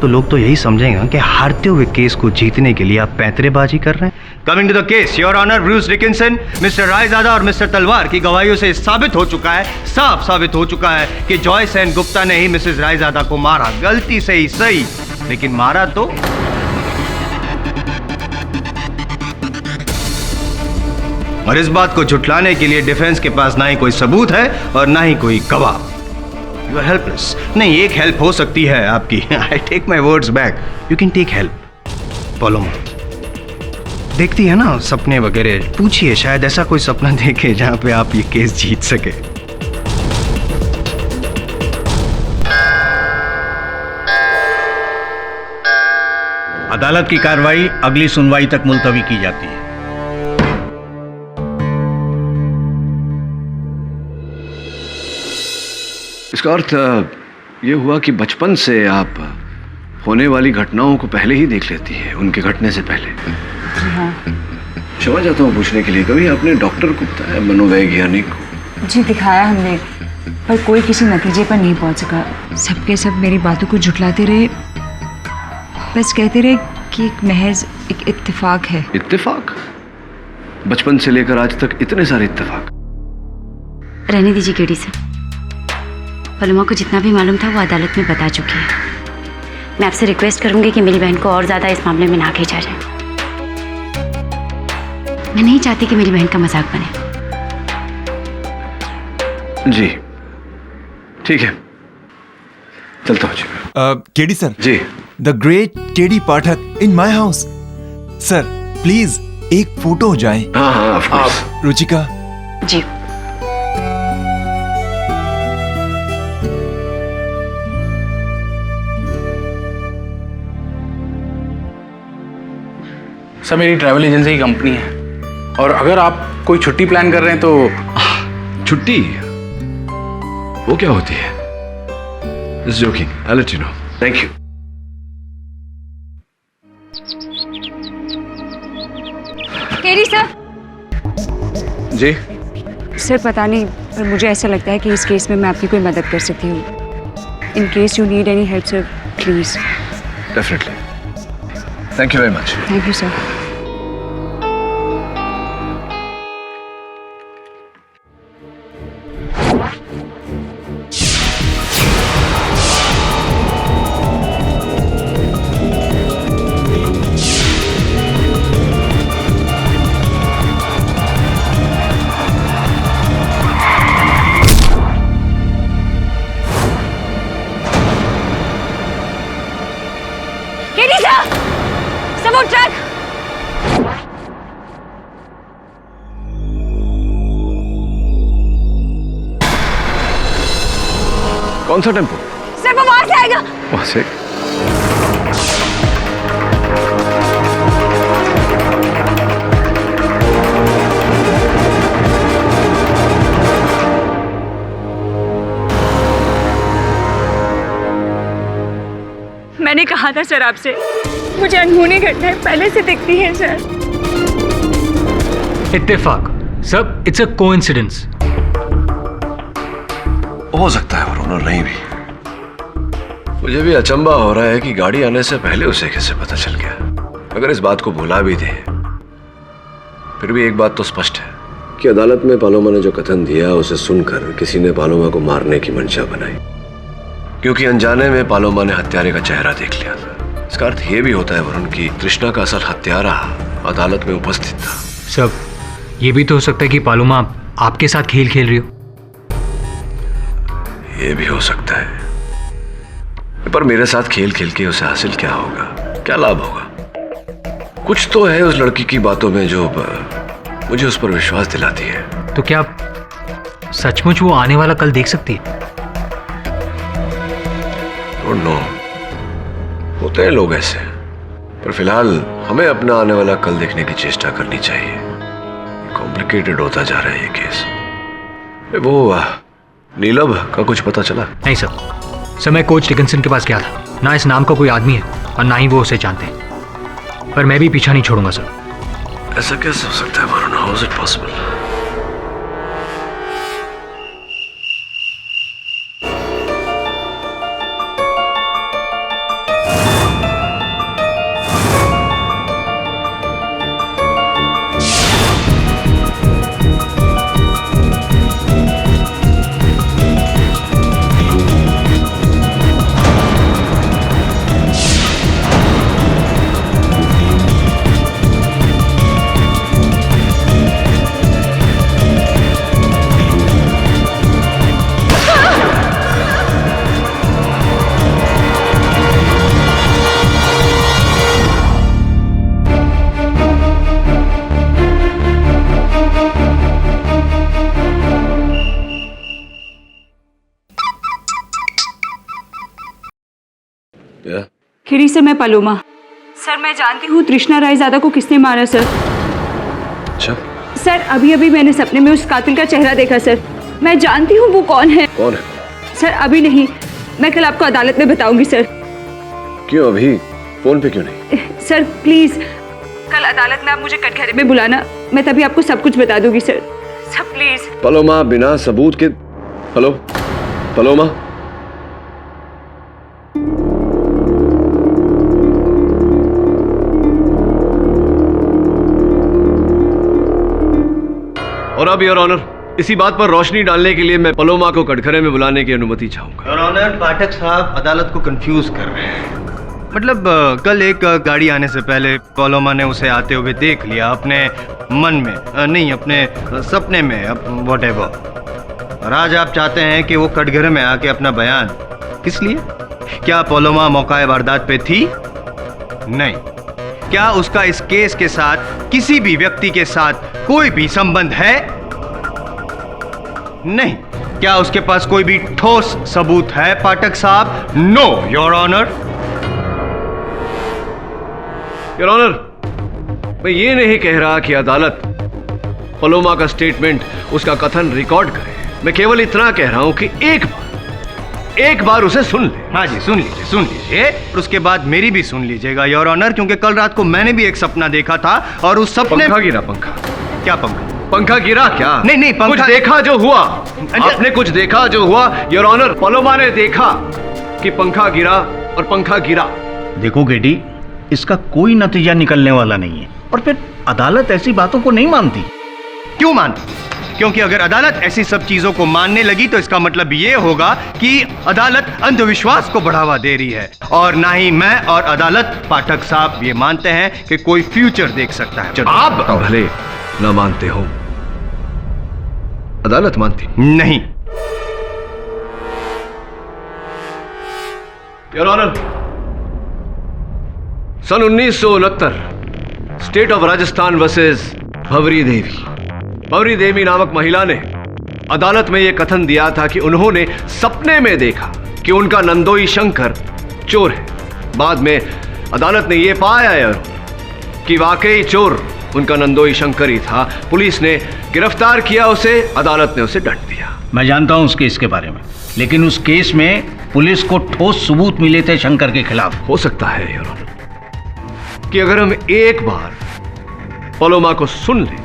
तो लोग तो यही समझेंगे कि हारते हुए केस को जीतने के लिए आप पैंतरेबाजी कर रहे हैं। Coming to the case, your honour Bruce Dickinson, mister Raizada और मिस्टर तलवार की गवाहियों से साबित हो चुका है, साफ साबित हो चुका है कि जॉय सेन गुप्ता ने ही मिसेस रायजादा को मारा। गलती से ही सही, लेकिन मारा तो। और इस बात को झुठलाने के लिए डिफेंस के पास ना ही कोई सबूत है और ना ही कोई गवाह। You are helpless. नहीं, एक हेल्प हो सकती है आपकी। I take my words back, you can take help. Paloma देखती है ना सपने वगैरह, पूछिए शायद ऐसा कोई सपना देखे जहां पे आप ये केस जीत सके। अदालत की कार्रवाई अगली सुनवाई तक मुलतवी की जाती है। इसका अर्थ ये हुआ कि बचपन से आप होने वाली घटनाओं को पहले ही देख लेती है, उनके घटने से पहले। हाँ। क्षमा चाहता हूँ पूछने के लिए, कभी आपने डॉक्टर को बताया, मनोवैज्ञानिक को? जी दिखाया हमने, पर कोई किसी नतीजे पर नहीं पहुंच सका। सबके सब मेरी बातों को झुठलाते रहे, बस कहते रहे कि एक महज एक इत्तेफाक है। इत्तेफाक? बचपन से लेकर आज तक इतने सारे इत्तेफाक। रहने दीजिए केडी सर, पलोमा को जितना भी मालूम था वो अदालत में बता चुकी है। मैं आपसे रिक्वेस्ट करूंगी कि मेरी बहन को और ज्यादा इस मामले में ना खींचा जाए। मैं नहीं चाहती कि मेरी बहन का मजाक बने। जी ठीक है, चलता हूँ जी। KD sir ji. The great KD Pathak in my house. Sir please एक फोटो हो जाए। हाँ हाँ of course. Ruchika ji. Sir मेरी ट्रैवल एजेंसी की कंपनी है, और अगर आप कोई छुट्टी प्लान कर रहे हैं तो। छुट्टी वो क्या होती है? Just joking. I'll let you know. Thank you. KD sir. जी सर पता नहीं, पर मुझे ऐसा लगता है कि इस केस में मैं आपकी कोई मदद कर सकती हूँ। In case you need any help sir, please. Definitely. Thank you very much. Thank you sir. कौन सा टेम्पो? सर वो वहां से आएगा। वहां से? मैंने कहा था सर आपसे, मुझे अनहोनी घटनाएं पहले से दिखती हैं सर। इत्तेफाक सब, इट्स अ कोइंसिडेंस। हो सकता है और उन्होंने नहीं भी। मुझे भी अचंबा हो रहा है कि गाड़ी आने से पहले उसे कैसे पता चल गया। अगर इस बात को भुला भी दे, फिर भी एक बात तो स्पष्ट है कि अदालत में पालोमा ने जो कथन दिया उसे सुनकर किसी ने पालोमा को मारने की मंशा बनाई। क्योंकि अनजाने में पालोमा ने हत्यारे का चेहरा देख लिया था। इसका अर्थ यह भी होता है वरुण कि तृष्णा का असल हत्यारा अदालत में उपस्थित था। सर, ये भी तो हो सकता है कि पालोमा आपके साथ खेल खेल रही हो। ये भी हो सकता है, पर मेरे साथ खेल खेल के उसे हासिल क्या होगा, क्या लाभ होगा? कुछ तो है उस लड़की की बातों में जो मुझे उस पर विश्वास दिलाती है। तो क्या सचमुच वो आने वाला कल देख सकती है? डोंट नो, होते हैं लोग ऐसे, पर फिलहाल हमें अपना आने वाला कल देखने की चेष्टा करनी चाहिए। कॉम्प्लिकेटेड होता जा रहा है ये केस। वो नीलम का कुछ पता चला? नहीं सर, मैं कोच डिकिंसन के पास गया था। ना इस नाम का कोई आदमी है और ना ही वो उसे जानते हैं, पर मैं भी पीछा नहीं छोड़ूंगा सर। ऐसा कैसे हो सकता है Varun? How is it possible? खिरी सर, मैं पलोमा। सर, मैं जानती हूँ तृष्णा रायजादा को किसने मारा सर। अच्छा सर, अभी अभी मैंने सपने में उस कातिल का चेहरा देखा सर। मैं जानती हूँ वो कौन है। कौन है? सर, अभी नहीं, मैं कल आपको अदालत में बताऊंगी सर। क्यों अभी? फोन पे क्यों नहीं? सर प्लीज, कल अदालत में आप मुझे कटघरे में बुलाना, मैं तभी आपको सब कुछ बता दूंगी सर। Sir please. पलोमा, बिना सबूत के। हेलो पलोमा, और अब योर ऑनर, इसी बात पर रोशनी डालने के लिए मैं पलोमा को कटघरे में बुलाने की अनुमति चाहूंगा। योर ऑनर, पाठक साहब अदालत को कंफ्यूज कर रहे हैं। मतलब कल एक गाड़ी आने से पहले पलोमा ने उसे आते हुए देख लिया अपने मन में, नहीं अपने सपने में, व्हाटएवर। और आज आप चाहते हैं कि वो कटघरे में आके अपना बयान, किस लिए? क्या पलोमा मौका वारदात पे थी? नहीं। क्या उसका इस केस के साथ किसी भी व्यक्ति के साथ कोई भी संबंध है? नहीं। क्या उसके पास कोई भी ठोस सबूत है पाठक साहब? No your honour. Your honour, मैं ये नहीं कह रहा कि अदालत पलोमा का स्टेटमेंट, उसका कथन रिकॉर्ड करे। मैं केवल इतना कह रहा हूं कि एक बार उसे सुन ले। हाँ जी, सुन लीजिए और उसके बाद मेरी भी सुन लीजिएगा योर ऑनर, क्योंकि कल रात को मैंने भी एक सपना देखा था और उस सपने पंखा गिरा। पंखा? क्या पंखा? पंखा गिरा क्या? नहीं पंखा। कुछ देखा जो हुआ? आपने कुछ देखा जो हुआ? योर ऑनर, पलोमा ने देखा कि पंखा गिरा और पंखा गिरा। देखो गेडी, इसका कोई नतीजा निकलने वाला नहीं है, और फिर अदालत ऐसी बातों को नहीं मानती। क्यों मानती? क्योंकि अगर अदालत ऐसी सब चीजों को मानने लगी तो इसका मतलब ये होगा कि अदालत अंधविश्वास को बढ़ावा दे रही है, और ना ही मैं और अदालत पाठक साहब ये मानते हैं कि कोई फ्यूचर देख सकता है। आप भले न मानते हो, अदालत मानती नहीं। योर ऑनर, सन 1969 state of Rajasthan versus Bhanwari Devi. Bhanwari Devi नामक महिला ने अदालत में यह कथन दिया था कि उन्होंने सपने में देखा कि उनका नंदोई शंकर चोर है। बाद में अदालत ने यह पाया कि वाकई चोर उनका नंदोई शंकर ही था। पुलिस ने गिरफ्तार किया उसे, अदालत ने उसे दंड दिया। मैं जानता हूं उस केस के बारे में, लेकिन उस केस में पुलिस को ठोस सबूत मिले थे शंकर के खिलाफ। हो सकता है योर ऑनर कि अगर हम एक बार पलोमा को सुन लें,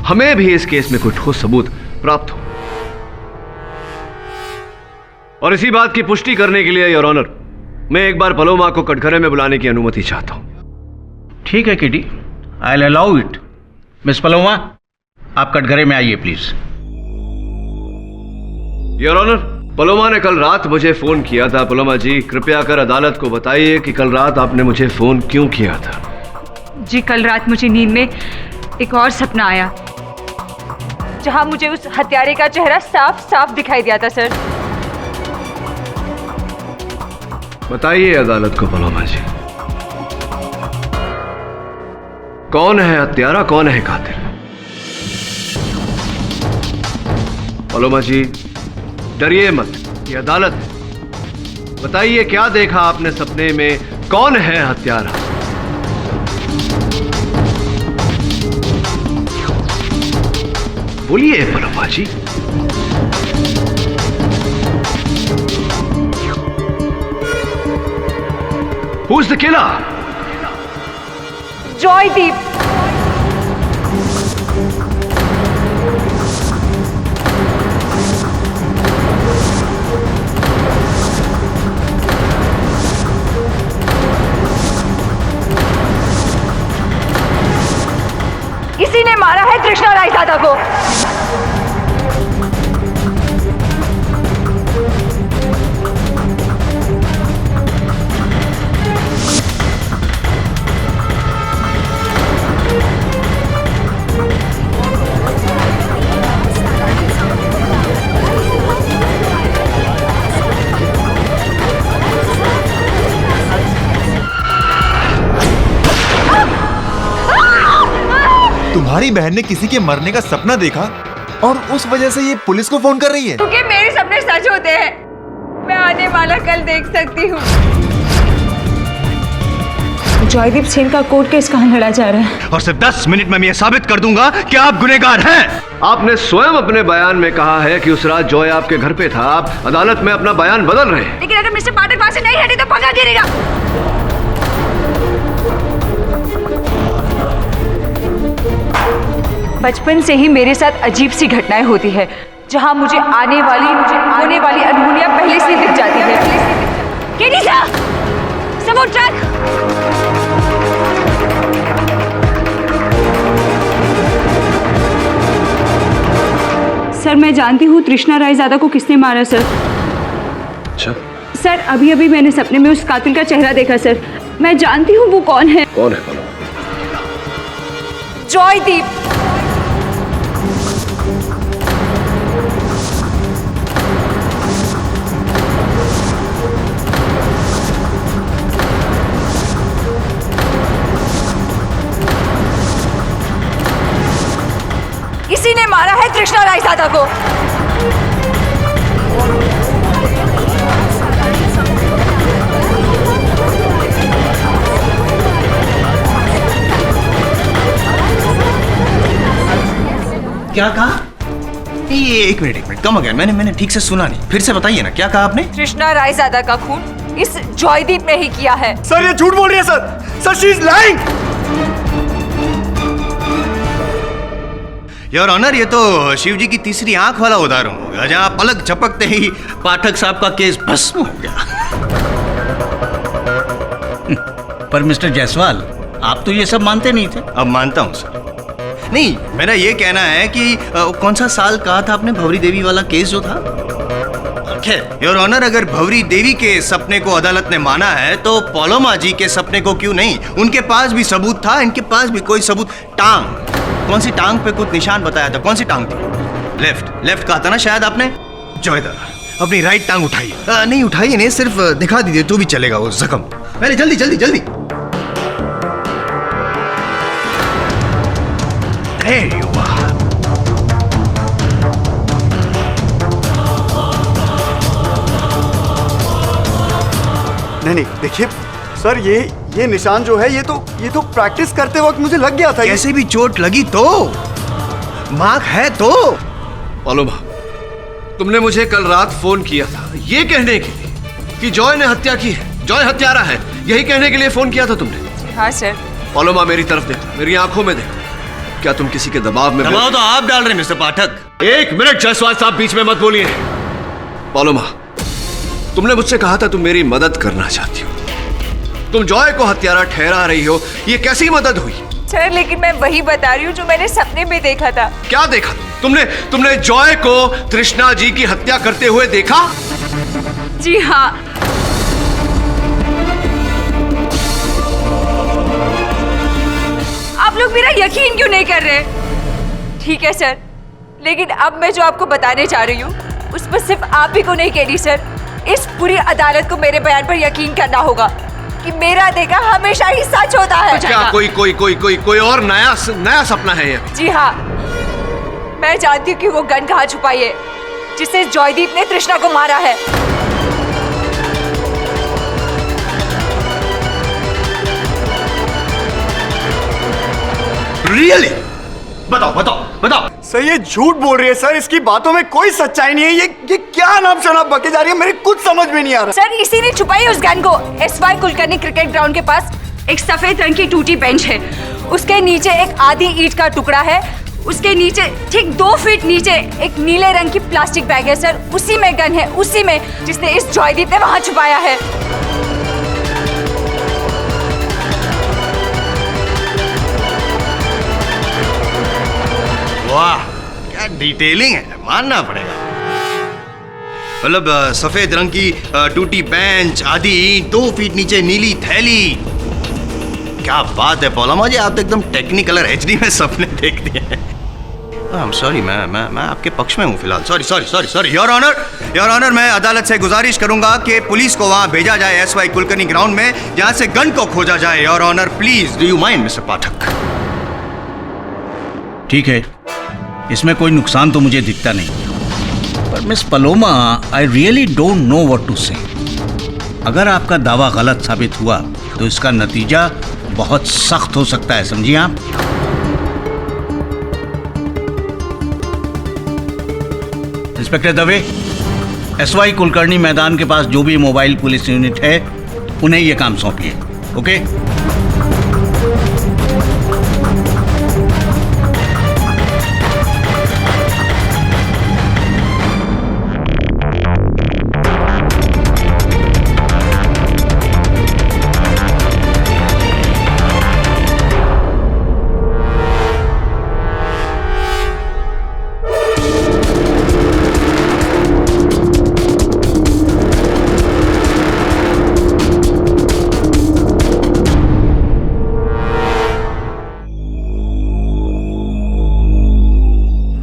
हमें भी इस केस में कोई ठोस सबूत प्राप्त हो। और इसी बात की पुष्टि करने के लिए योर ऑनर, मैं एक बार पलोमा को कटघरे में बुलाने की अनुमति चाहता हूं। ठीक है kitty, I will allow it. Miss Paloma, आप कटघरे में आइए प्लीज। योर ऑनर, पलोमा ने कल रात मुझे फोन किया था। पलोमा जी, कृपया कर अदालत को बताइए कि कल रात आपने मुझे फोन क्यों किया था। जी, कल रात मुझे नींद में एक और सपना आया जहां मुझे उस हत्यारे का चेहरा साफ साफ दिखाई दिया था सर। बताइए अदालत को पलोमा जी, कौन है हत्यारा, कौन है कातिल? पलोमा जी, डरिए मत, ये अदालत है। बताइए क्या देखा आपने सपने में, कौन है हत्यारा? बोलिए Paloma ji. Who's the killer? Joydeep. इसी ने मारा है तृष्णा रायजादा को। तुम्हारी बहन ने किसी के मरने का सपना देखा और उस वजह से ये पुलिस को फोन कर रही है। क्योंकि मेरे सपने सच होते हैं। मैं आने वाला कल देख सकती हूँ। जॉयदीप सेन का कोर्ट केस कहाँ लड़ा जा रहा है? और सिर्फ 10 मिनट में मैं ये साबित कर दूंगा कि आप गुनहगार हैं। आपने स्वयं अपने बयान में कहा है कि उस रात जॉय आपके घर पे था। आप अदालत में अपना बयान बदल रहे हैं। लेकिन अगर मिस्टर पाठक वहां से नहीं हटे तो पगा गिरेगा। बचपन से ही मेरे साथ अजीब सी घटनाएं होती है जहां मुझे होने वाली अनहोनियां पहले से दिख जाती है। केडी सर, सबूत ट्रैक। सर, मैं जानती हूँ तृष्णा रायजादा को किसने मारा सर। अच्छा सर, अभी अभी मैंने सपने में उस कातिल का चेहरा देखा सर। मैं जानती हूँ वो कौन है। कौन है बोलो? जॉयदीप। इसी ने मारा है तृष्णा रायजादा को। क्या कहा? ये एक मिनट कम अगेन, मैंने ठीक से सुना नहीं। फिर से बताइए ना, क्या कहा आपने? तृष्णा रायजादा का खून इस जॉयदीप ने ही किया है। सर, ये झूठ बोल रही है sir. She is lying. Your honour, ये तो शिव जी की तीसरी आंख वाला उदाहरण होगा जहां पलक झपकते ही पाठक साहब का केस भस्म हो गया। पर मिस्टर जायसवाल, आप तो ये सब मानते नहीं थे। अब मानता हूं सर। नहीं, मेरा ये कहना है कि कौन सा साल कहा था आपने भंवरी देवी वाला केस जो था? योर ऑनर, अगर भंवरी देवी के सपने को अदालत ने माना है तो पलोमा जी के सपने को क्यों नहीं? उनके पास भी सबूत था, इनके पास भी कोई सबूत। टांग, कौन सी टांग पे कुछ निशान बताया था? कौन सी टांग थी? लेफ्ट कहा था ना शायद आपने। जॉयदा, अपनी राइट टांग उठाइए। नहीं उठाइए, नहीं सिर्फ दिखा दीजिए तो भी चलेगा वो जख्म। पहले जल्दी। नहीं, देखिए सर, ये निशान जो है ये तो प्रैक्टिस करते वक्त मुझे लग गया था। कैसे भी चोट लगी तो मार्क है तो। पलोमा, तुमने मुझे कल रात फोन किया था ये कहने के लिए कि जॉय ने हत्या की है, जॉय हत्यारा है, यही कहने के लिए फोन किया था तुमने? हाँ सर। पलोमा, मेरी तरफ देखो, मेरी आंखों में देखो। क्या तुम किसी के दबाव में? दबाव तो आप डाल रहे हैं मिस्टर पाठक। एक मिनट जायसवाल साहब, बीच में मत बोलिए। पलोमा, तुमने मुझसे कहा था तुम मेरी मदद करना चाहती हो। तुम जॉय को हत्यारा ठहरा रही हो, ये कैसी मदद हुई? सर, लेकिन मैं वही बता रही हूँ जो मैंने सपने में देखा था। क्या देखा तुम? तुमने जॉय को तृष्णा जी की हत्या करते हुए देखा? जी हाँ। आप लोग मेरा यकीन क्यों नहीं कर रहे? ठीक है सर, लेकिन अब मैं जो आपको बताने जा रही हूँ उस पर सिर्फ आप ही को नहीं कह रही सर, इस पूरी अदालत को मेरे बयान पर यकीन करना होगा कि मेरा देखा हमेशा ही सच होता है। क्या कोई और नया सपना है ये? जी हाँ, मैं जानती हूँ कि वो गन कहाँ छुपाई है जिससे जॉयदीप ने तृष्णा को मारा है। रियली? बताओ। सर ये झूठ बोल रही है सर, इसकी बातों में कोई सच्चाई नहीं है। ये क्या नाम शनाब बके जा रही है, मेरे कुछ समझ में नहीं आ रहा। सर इसी ने छुपाई उस गन को। एसवाई कुलकर्णी क्रिकेट ग्राउंड के पास एक सफेद रंग की टूटी बेंच है, उसके नीचे एक आधी ईंट का टुकड़ा है, उसके नीचे ठीक 2 फीट नीचे एक नीले रंग की प्लास्टिक बैग है सर, उसी में गन है, उसी में जिसने इस जॉयदीप ने वहां छुपाया है। वाह क्या डिटेलिंग है, मानना पड़ेगा। मतलब सफेद रंग की टूटी बेंच, आधी ईंट, 2 फीट नीचे नीली थैली। क्या बात है पौलमा जी, आप तो एकदम टेक्निकल HD में सपने देखते हैं। सॉरी, मैं आपके पक्ष में हूँ फिलहाल। सॉरी योर ऑनर, मैं अदालत से गुजारिश करूंगा कि पुलिस को वहां भेजा जाए एसवाई कुलकर्णी ग्राउंड में, जहां से गन को खोजा जाए। Your honour please, do you mind mister Pathak? ठीक है, इसमें कोई नुकसान तो मुझे दिखता नहीं, पर miss Paloma, I really don't know what to say. अगर आपका दावा गलत साबित हुआ तो इसका नतीजा बहुत सख्त हो सकता है, समझिए आप। इंस्पेक्टर दवे, एसवाई कुलकर्णी मैदान के पास जो भी मोबाइल पुलिस यूनिट है उन्हें यह काम सौंपिए। ओके?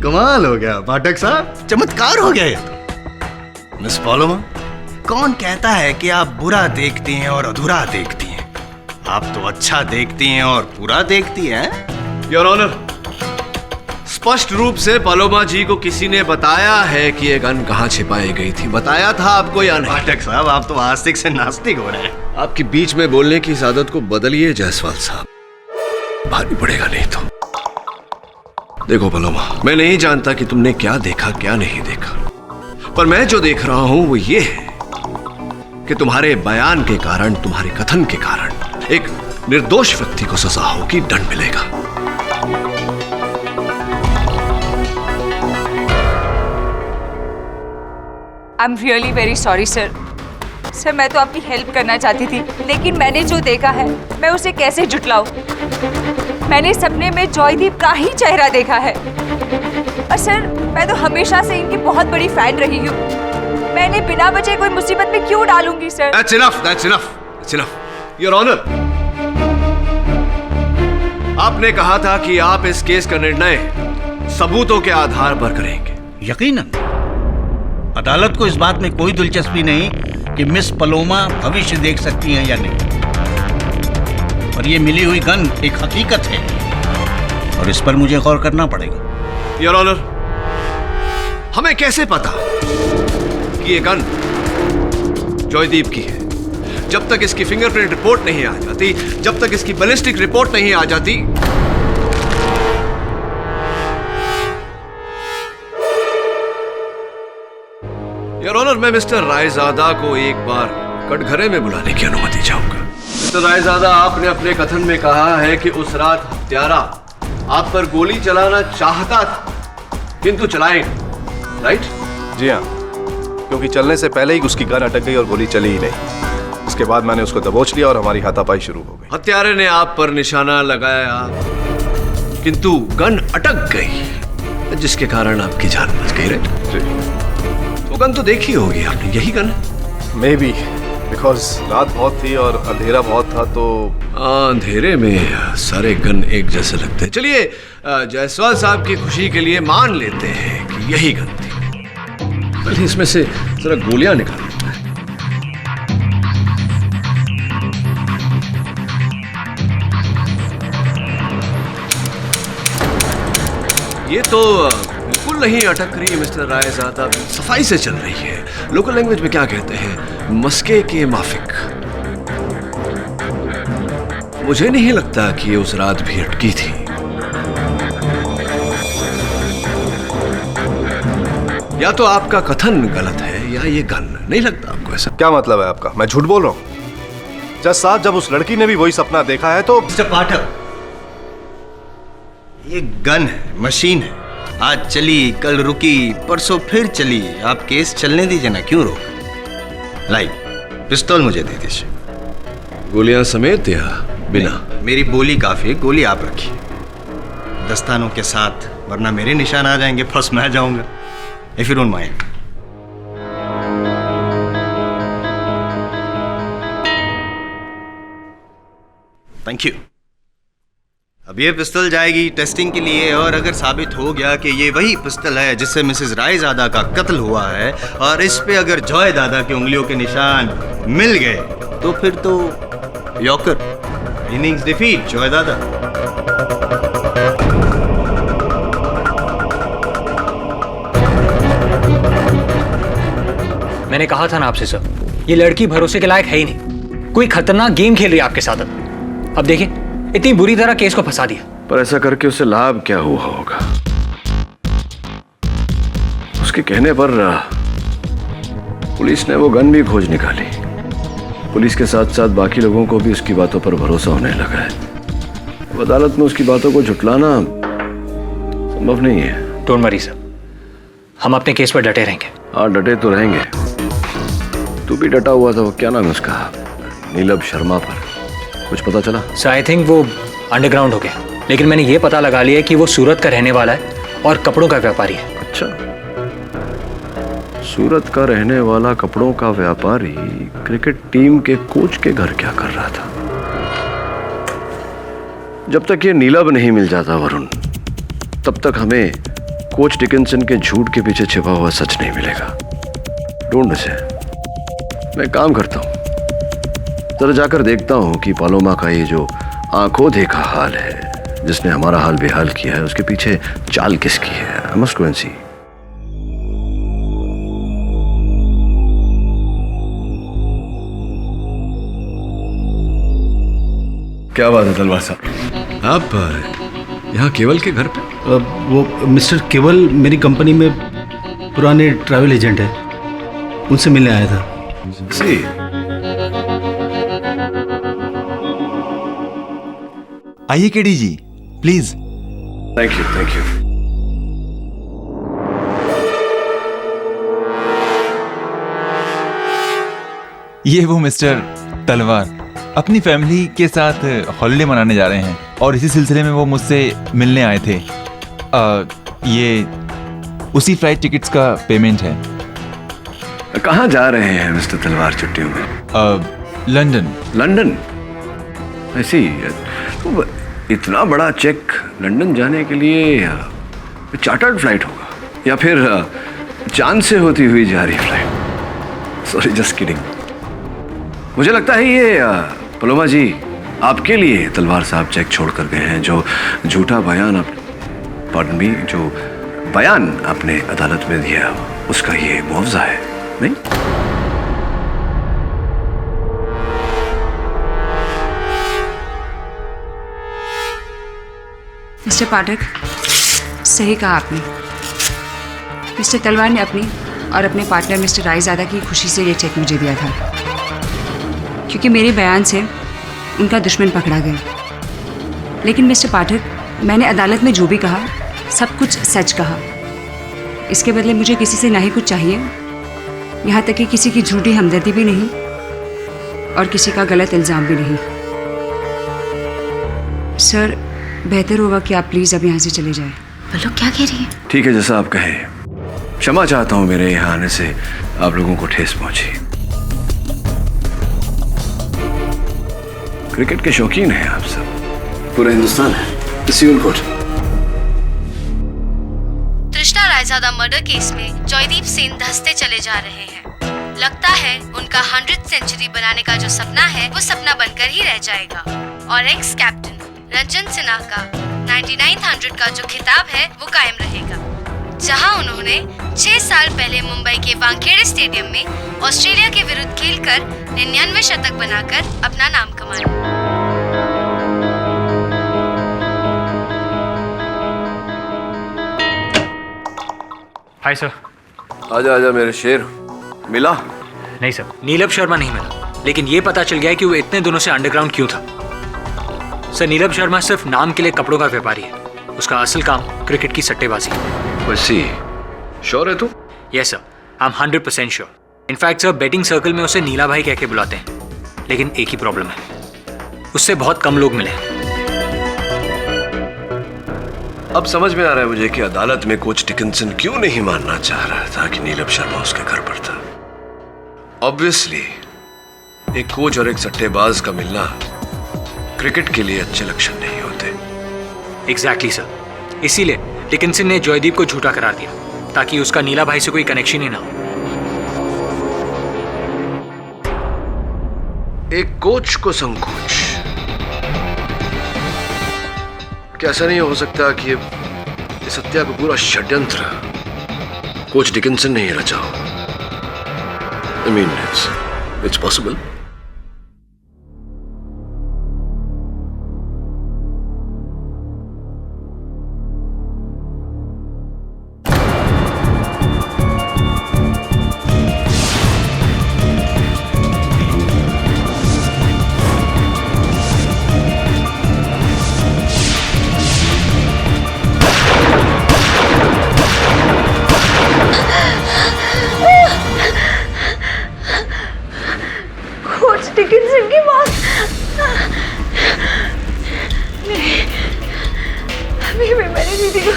कमाल हो गया पाठक साहब, चमत्कार हो गया ये तो। मिस पॉलोमा, कौन कहता है कि आप बुरा देखती हैं और अधूरा देखती हैं? आप तो अच्छा देखती हैं और पूरा देखती हैं। योर ऑनर, स्पष्ट रूप से पलोमा जी को किसी ने बताया है कि ये गन कहाँ छिपाई गई थी। बताया था आपको या नहीं? पाठक साहब, आप तो आस्तिक से नास्तिक हो रहे हैं। आपकी बीच में बोलने की इस आदत को बदलिए जायसवाल साहब, भारी पड़ेगा नहीं तो। देखो पलोमा, मैं नहीं जानता कि तुमने क्या देखा क्या नहीं देखा, पर मैं जो देख रहा हूं वो ये है कि तुम्हारे बयान के कारण, तुम्हारे कथन के कारण एक निर्दोष व्यक्ति को सजा होगी, दंड मिलेगा। I am really very sorry sir. Sir मैं तो आपकी हेल्प करना चाहती थी, लेकिन मैंने जो देखा है मैं उसे कैसे जुटलाऊं? मैंने सपने में जॉयदीप का ही चेहरा देखा है, और सर मैं तो हमेशा से इनकी बहुत बड़ी फैन रही हूँ। मैंने बिना वजह कोई मुसीबत में क्यों डालूंगी sir? That's enough. Your Honor, आपने कहा था कि आप इस केस का निर्णय सबूतों के आधार पर करेंगे। यकीनन। अदालत को इस बात में कोई दिलचस्पी नहीं कि मिस पलोमा भविष्य देख सकती हैं या नहीं, और ये मिली हुई गन एक हकीकत है और इस पर मुझे गौर करना पड़ेगा। योर ऑनर, हमें कैसे पता कि ये गन जॉयदीप की है? जब तक इसकी फिंगरप्रिंट रिपोर्ट नहीं आ जाती, जब तक इसकी बैलिस्टिक रिपोर्ट नहीं आ जाती, योर ऑनर, मैं मिस्टर रायजादा को एक बार कटघरे में बुलाने की अनुमति चाहूंगा। मिस्टर रायजादा, आपने अपने कथन में कहा है कि उस रात हत्यारा आप पर गोली चलाना चाहता था, किंतु चलाई नहीं, राइट? जी हाँ, क्योंकि चलने से पहले ही उसकी गन अटक गई और गोली चली ही नहीं। इसके बाद मैंने उसको दबोच लिया और हमारी हाथापाई शुरू हो गई। हत्यारे ने आप पर निशाना लगाया, किंतु गन अटक गई। जिसके कारण आपकी जान बच गई। राइट? वो गन तो देखी होगी आपने, यही गन है? मे बी, बिकॉज रात बहुत थी और अंधेरा बहुत था, तो अंधेरे में सारे गन एक जैसे लगते हैं। चलिए जायसवाल साहब की खुशी के लिए मान लेते हैं कि यही गन थी। पहले इसमें से जरा गोलियां निकाल लेते हैं। ये तो बिल्कुल नहीं अटक रही मिस्टर रायजादा, सफाई से चल रही है। लोकल लैंग्वेज में क्या कहते हैं, मस्के के माफिक। मुझे नहीं लगता कि ये उस रात भी अटकी थी। या तो आपका कथन गलत है या ये गन। नहीं लगता आपको ऐसा? क्या मतलब है आपका? मैं झूठ बोल रहा हूं? जज साहब, जब उस लड़की ने भी वही सपना देखा है तो मिस्टर पाठक, ये गन है, मशीन है। आज चली, कल रुकी, परसों फिर चली। आप केस चलने दीजिए ना, क्यों रोक? लाई, पिस्तौल मुझे दे दीजिए। गोलियां समेत या बिना? मेरी बोली काफी है, गोली आप रखिए दस्तानों के साथ, वरना मेरे निशान आ जाएंगे, फर्स्ट मैं जाऊंगा। If you don't mind. Thank you. अब ये पिस्तौल जाएगी टेस्टिंग के लिए, और अगर साबित हो गया कि ये वही पिस्तौल है जिससे मिसेस रायजादा का कत्ल हुआ है, और इस पे अगर जॉय दादा की उंगलियों के निशान मिल गए, तो फिर तो यॉकर, इनिंग्स डिफीट, जॉय दादा। मैंने कहा था ना आपसे सर, ये लड़की भरोसे के लायक है ही नहीं। कोई खतरनाक गेम खेल रही है आपके साथ। अब देखिए, इतनी बुरी तरह केस को फंसा दिया। पर ऐसा करके उसे लाभ क्या हुआ होगा? उसके कहने पर पुलिस ने वो गन भी खोज निकाली। पुलिस के साथ साथ बाकी लोगों को भी उसकी बातों पर भरोसा होने लगा है। अब अदालत में उसकी बातों को झुटलाना संभव नहीं है। डोंट वरी सर, हम अपने केस पर डटे रहेंगे। हाँ, डटे तो रहेंगे। तू भी डटा हुआ था, वो क्या नाम है उसका, नीलम शर्मा पर कुछ पता चला? सर आई थिंक वो अंडरग्राउंड हो गया, लेकिन मैंने ये पता लगा लिया कि वो सूरत का रहने वाला है और कपड़ों का व्यापारी है। अच्छा, सूरत का रहने वाला कपड़ों का व्यापारी क्रिकेट टीम के कोच के घर क्या कर रहा था? जब तक ये नीलम नहीं मिल जाता वरुण, तब तक हमें कोच डिकिंसन के झूठ के पीछे छिपा हुआ सच नहीं मिलेगा। ढूंढ उसे। मैं काम करता हूं, जरा जाकर देखता हूं कि पालोमा का ये जो आंखों देखा हाल है, जिसने हमारा हाल बेहाल किया है, उसके पीछे चाल किसकी है। आई मस्ट गो एंड सी। क्या बात है तलवार साहब, आप यहाँ केवल के घर पे? वो मिस्टर केवल मेरी कंपनी में पुराने ट्रैवल एजेंट है, उनसे मिलने आया था। सी, आइए KD ji, please. Thank you, thank you. ये वो मिस्टर तलवार अपनी फैमिली के साथ हॉलिडे मनाने जा रहे हैं, और इसी सिलसिले में वो मुझसे मिलने आए थे। ये उसी फ्लाइट टिकट्स का पेमेंट है। कहाँ जा रहे हैं मिस्टर तलवार छुट्टियों में? लंदन। लंदन? ऐसी तो इतना बड़ा चेक लंदन जाने के लिए चार्टर्ड फ्लाइट होगा या फिर चांद से होती हुई जा रही फ्लाइट? Sorry, just kidding. मुझे लगता है ये पलोमा जी आपके लिए तलवार साहब चेक छोड़ कर गए हैं। जो झूठा बयान जो बयान आपने अदालत में दिया, उसका ये मुआवजा है, नहीं? मिस्टर पाठक, सही कहा आपने। मिस्टर तलवार ने अपनी और अपने पार्टनर मिस्टर रायजादा की खुशी से ये चेक मुझे दिया था, क्योंकि मेरे बयान से उनका दुश्मन पकड़ा गया। लेकिन मिस्टर पाठक, मैंने अदालत में जो भी कहा सब कुछ सच कहा। इसके बदले मुझे किसी से ना ही कुछ चाहिए, यहाँ तक कि किसी की झूठी हमदर्दी भी नहीं और किसी का गलत इल्ज़ाम भी नहीं। सर, बेहतर होगा कि आप प्लीज़ अब यहाँ से चले जाएं। बोलो क्या कह रही है? ठीक है, जैसा आप कहे। क्षमा चाहता हूं मेरे यहाँ आने से आप लोगों को ठेस पहुंची। क्रिकेट के शौकीन हैं आप सब, पूरा हिंदुस्तान है। तृष्णा रायजादा मर्डर केस में जॉयदीप सेन धंसते चले जा रहे हैं। लगता है उनका 100th सेंचुरी बनाने का जो सपना है वो सपना बनकर ही रह जाएगा और एक्स कैप्टन रंजन सिन्हा का 9900 का जो खिताब है वो कायम रहेगा, जहां उन्होंने 6 साल पहले मुंबई के वानखेड़े स्टेडियम में ऑस्ट्रेलिया के विरुद्ध खेलकर 99 शतक बनाकर अपना नाम कमाया। Hi sir. आजा आजा मेरे शेर। मिला? नहीं सर, नीलम शर्मा नहीं मिला, लेकिन ये पता चल गया है कि वो इतने दिनों से अंडरग्राउंड क्यों था। सर, नीलम शर्मा सिर्फ नाम के लिए कपड़ों का व्यापारी है। उसका असल काम क्रिकेट की सट्टेबाजी है। वैसी श्योर है तू? Yes sir, I am 100% sure. In fact sir, betting circle में उसे नीला भाई कह के बुलाते हैं, लेकिन एक ही प्रॉब्लम है, उससे बहुत कम लोग मिले। अब समझ में आ रहा है मुझे कि अदालत में कोच डिकिंसन क्यों नहीं मानना चाह रहा था कि नीलम शर्मा उसके घर पर था। ऑब्वियसली एक कोच और एक सट्टेबाज का मिलना क्रिकेट के लिए अच्छे लक्षण नहीं होते। एग्जैक्टली सर, इसीलिए डिकिंसन ने जॉयदीप को झूठा करार दिया ताकि उसका नीला भाई से कोई कनेक्शन ही ना हो। एक कोच को संकोच, क्या ऐसा नहीं हो सकता कि इस हत्या को पूरा षड्यंत्र कोच डिकिंसन ने ही रचा हो? I mean, it's possible. Dickinson की बात नहीं, अभी भी मैंने दीदी को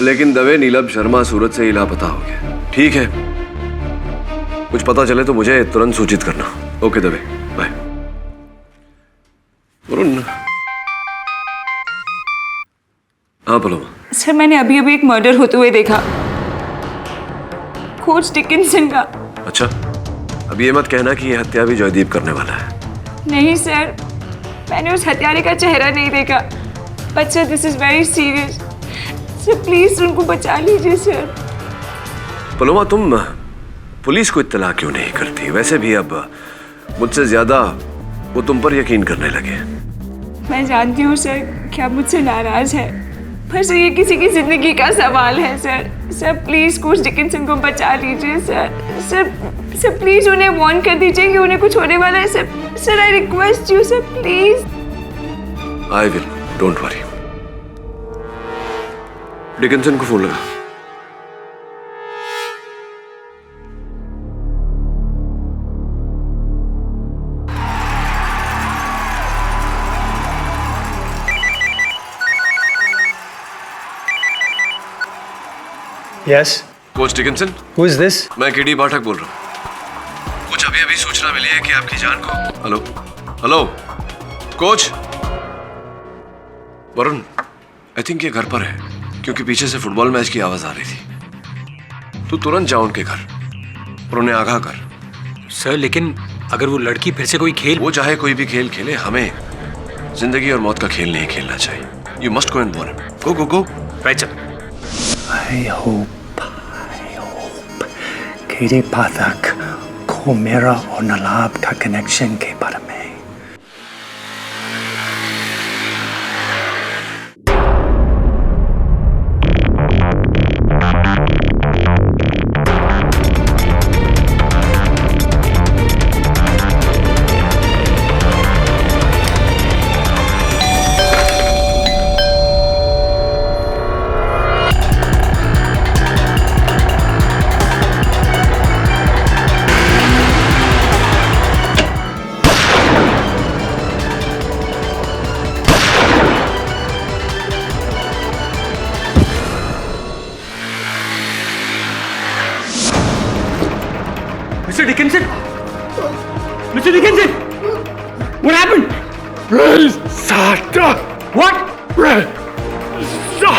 लेकिन दवे नीलम शर्मा सूरत से ही लापता हो गया। ठीक है, कुछ पता चले तो मुझे तुरंत सूचित करना। Okay Dave, bye. वरुण। हाँ पलोमा। सर, मैंने अभी अभी एक मर्डर होते हुए देखा, कोच डिकिंसन का। अच्छा, अब ये मत कहना कि ये हत्या भी जॉयदीप करने वाला है। नहीं सर, मैंने उस हत्यारे का चेहरा नहीं देखा। But sir, this is very serious. Sir please उनको बचा लीजिए सर। पलोमा, तुम पुलिस को इत्तला क्यों नहीं करती? वैसे भी अब मुझसे ज्यादा वो तुम पर यकीन करने लगे। मैं जानती हूँ सर कि आप मुझसे नाराज है, पर सर ये किसी की जिंदगी का सवाल है sir. Sir please coach Dickinson को बचा लीजिए सर। सर प्लीज उन्हें वार्न कर दीजिए कि उन्हें कुछ होने वाला है sir. Sir I request you sir, please. I will, don't worry. Dickinson को फोन लगा। Yes. Coach Dickinson? Who is this? मैं केडी पाठक बोल रहा हूँ। कुछ अभी सूचना मिली है कि आपकी जान को। Hello hello coach. Varun, I think ये घर पर है, क्योंकि पीछे से फुटबॉल मैच की आवाज आ रही थी। तू तुरंत जा उनके घर और उन्हें आगाह कर। सर, लेकिन अगर वो लड़की फिर से कोई खेल, वो चाहे कोई भी खेल खेले, हमें जिंदगी और मौत का खेल नहीं खेलना चाहिए। You must go and warn him. Go go go. Right sir. I hope KD Pathak को मेरा और नलाब का कनेक्शन के बारे में Mr. Dickinson? Mr. Dickinson? What happened? Raizada! What? Raizada!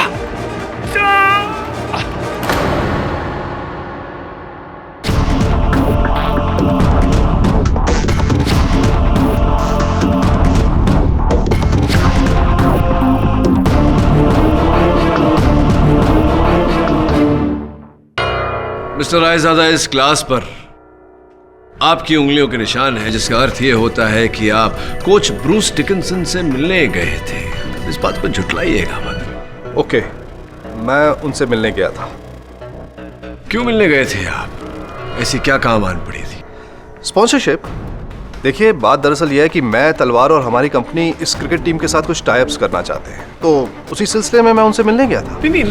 Mister Raizada, इस क्लास पर आपकी उंगलियों के निशान हैं, जिसका अर्थ यह होता है कि आप कोच ब्रूस डिकिंसन से मिलने गए थे। इस बात को झुठलाइएगा मत। ओके, मैं उनसे मिलने गया था। क्यों मिलने गए थे आप? ऐसी क्या काम आन पड़ी थी? स्पॉन्सरशिप। देखिए, बात दरअसल यह है कि मैं, तलवार और हमारी कंपनी इस क्रिकेट टीम के साथ कुछ टाइप्स करना चाहते हैं, तो उसी सिलसिले में मैं उनसे मिलने गया था। नहीं,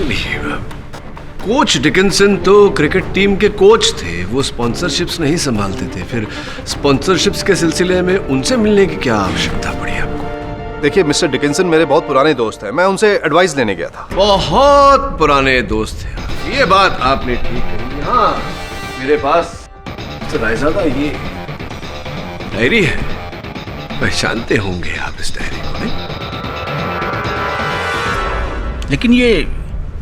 कोच डिकिंसन तो क्रिकेट टीम के कोच थे, वो स्पॉन्सरशिप्स नहीं संभालते थे। फिर स्पॉन्सरशिप्स के सिलसिले में उनसे मिलने की क्या आवश्यकता पड़ी आपको? देखिए मिस्टर डिकिंसन मेरे बहुत पुराने दोस्त हैं, मैं उनसे एडवाइस लेने गया था। बहुत पुराने दोस्त थे, ये बात आपने ठीक कही। हाँ, मेरे पास रायज़ादा ये डायरी है, पहचानते होंगे आप इस डायरी को, नहीं? लेकिन ये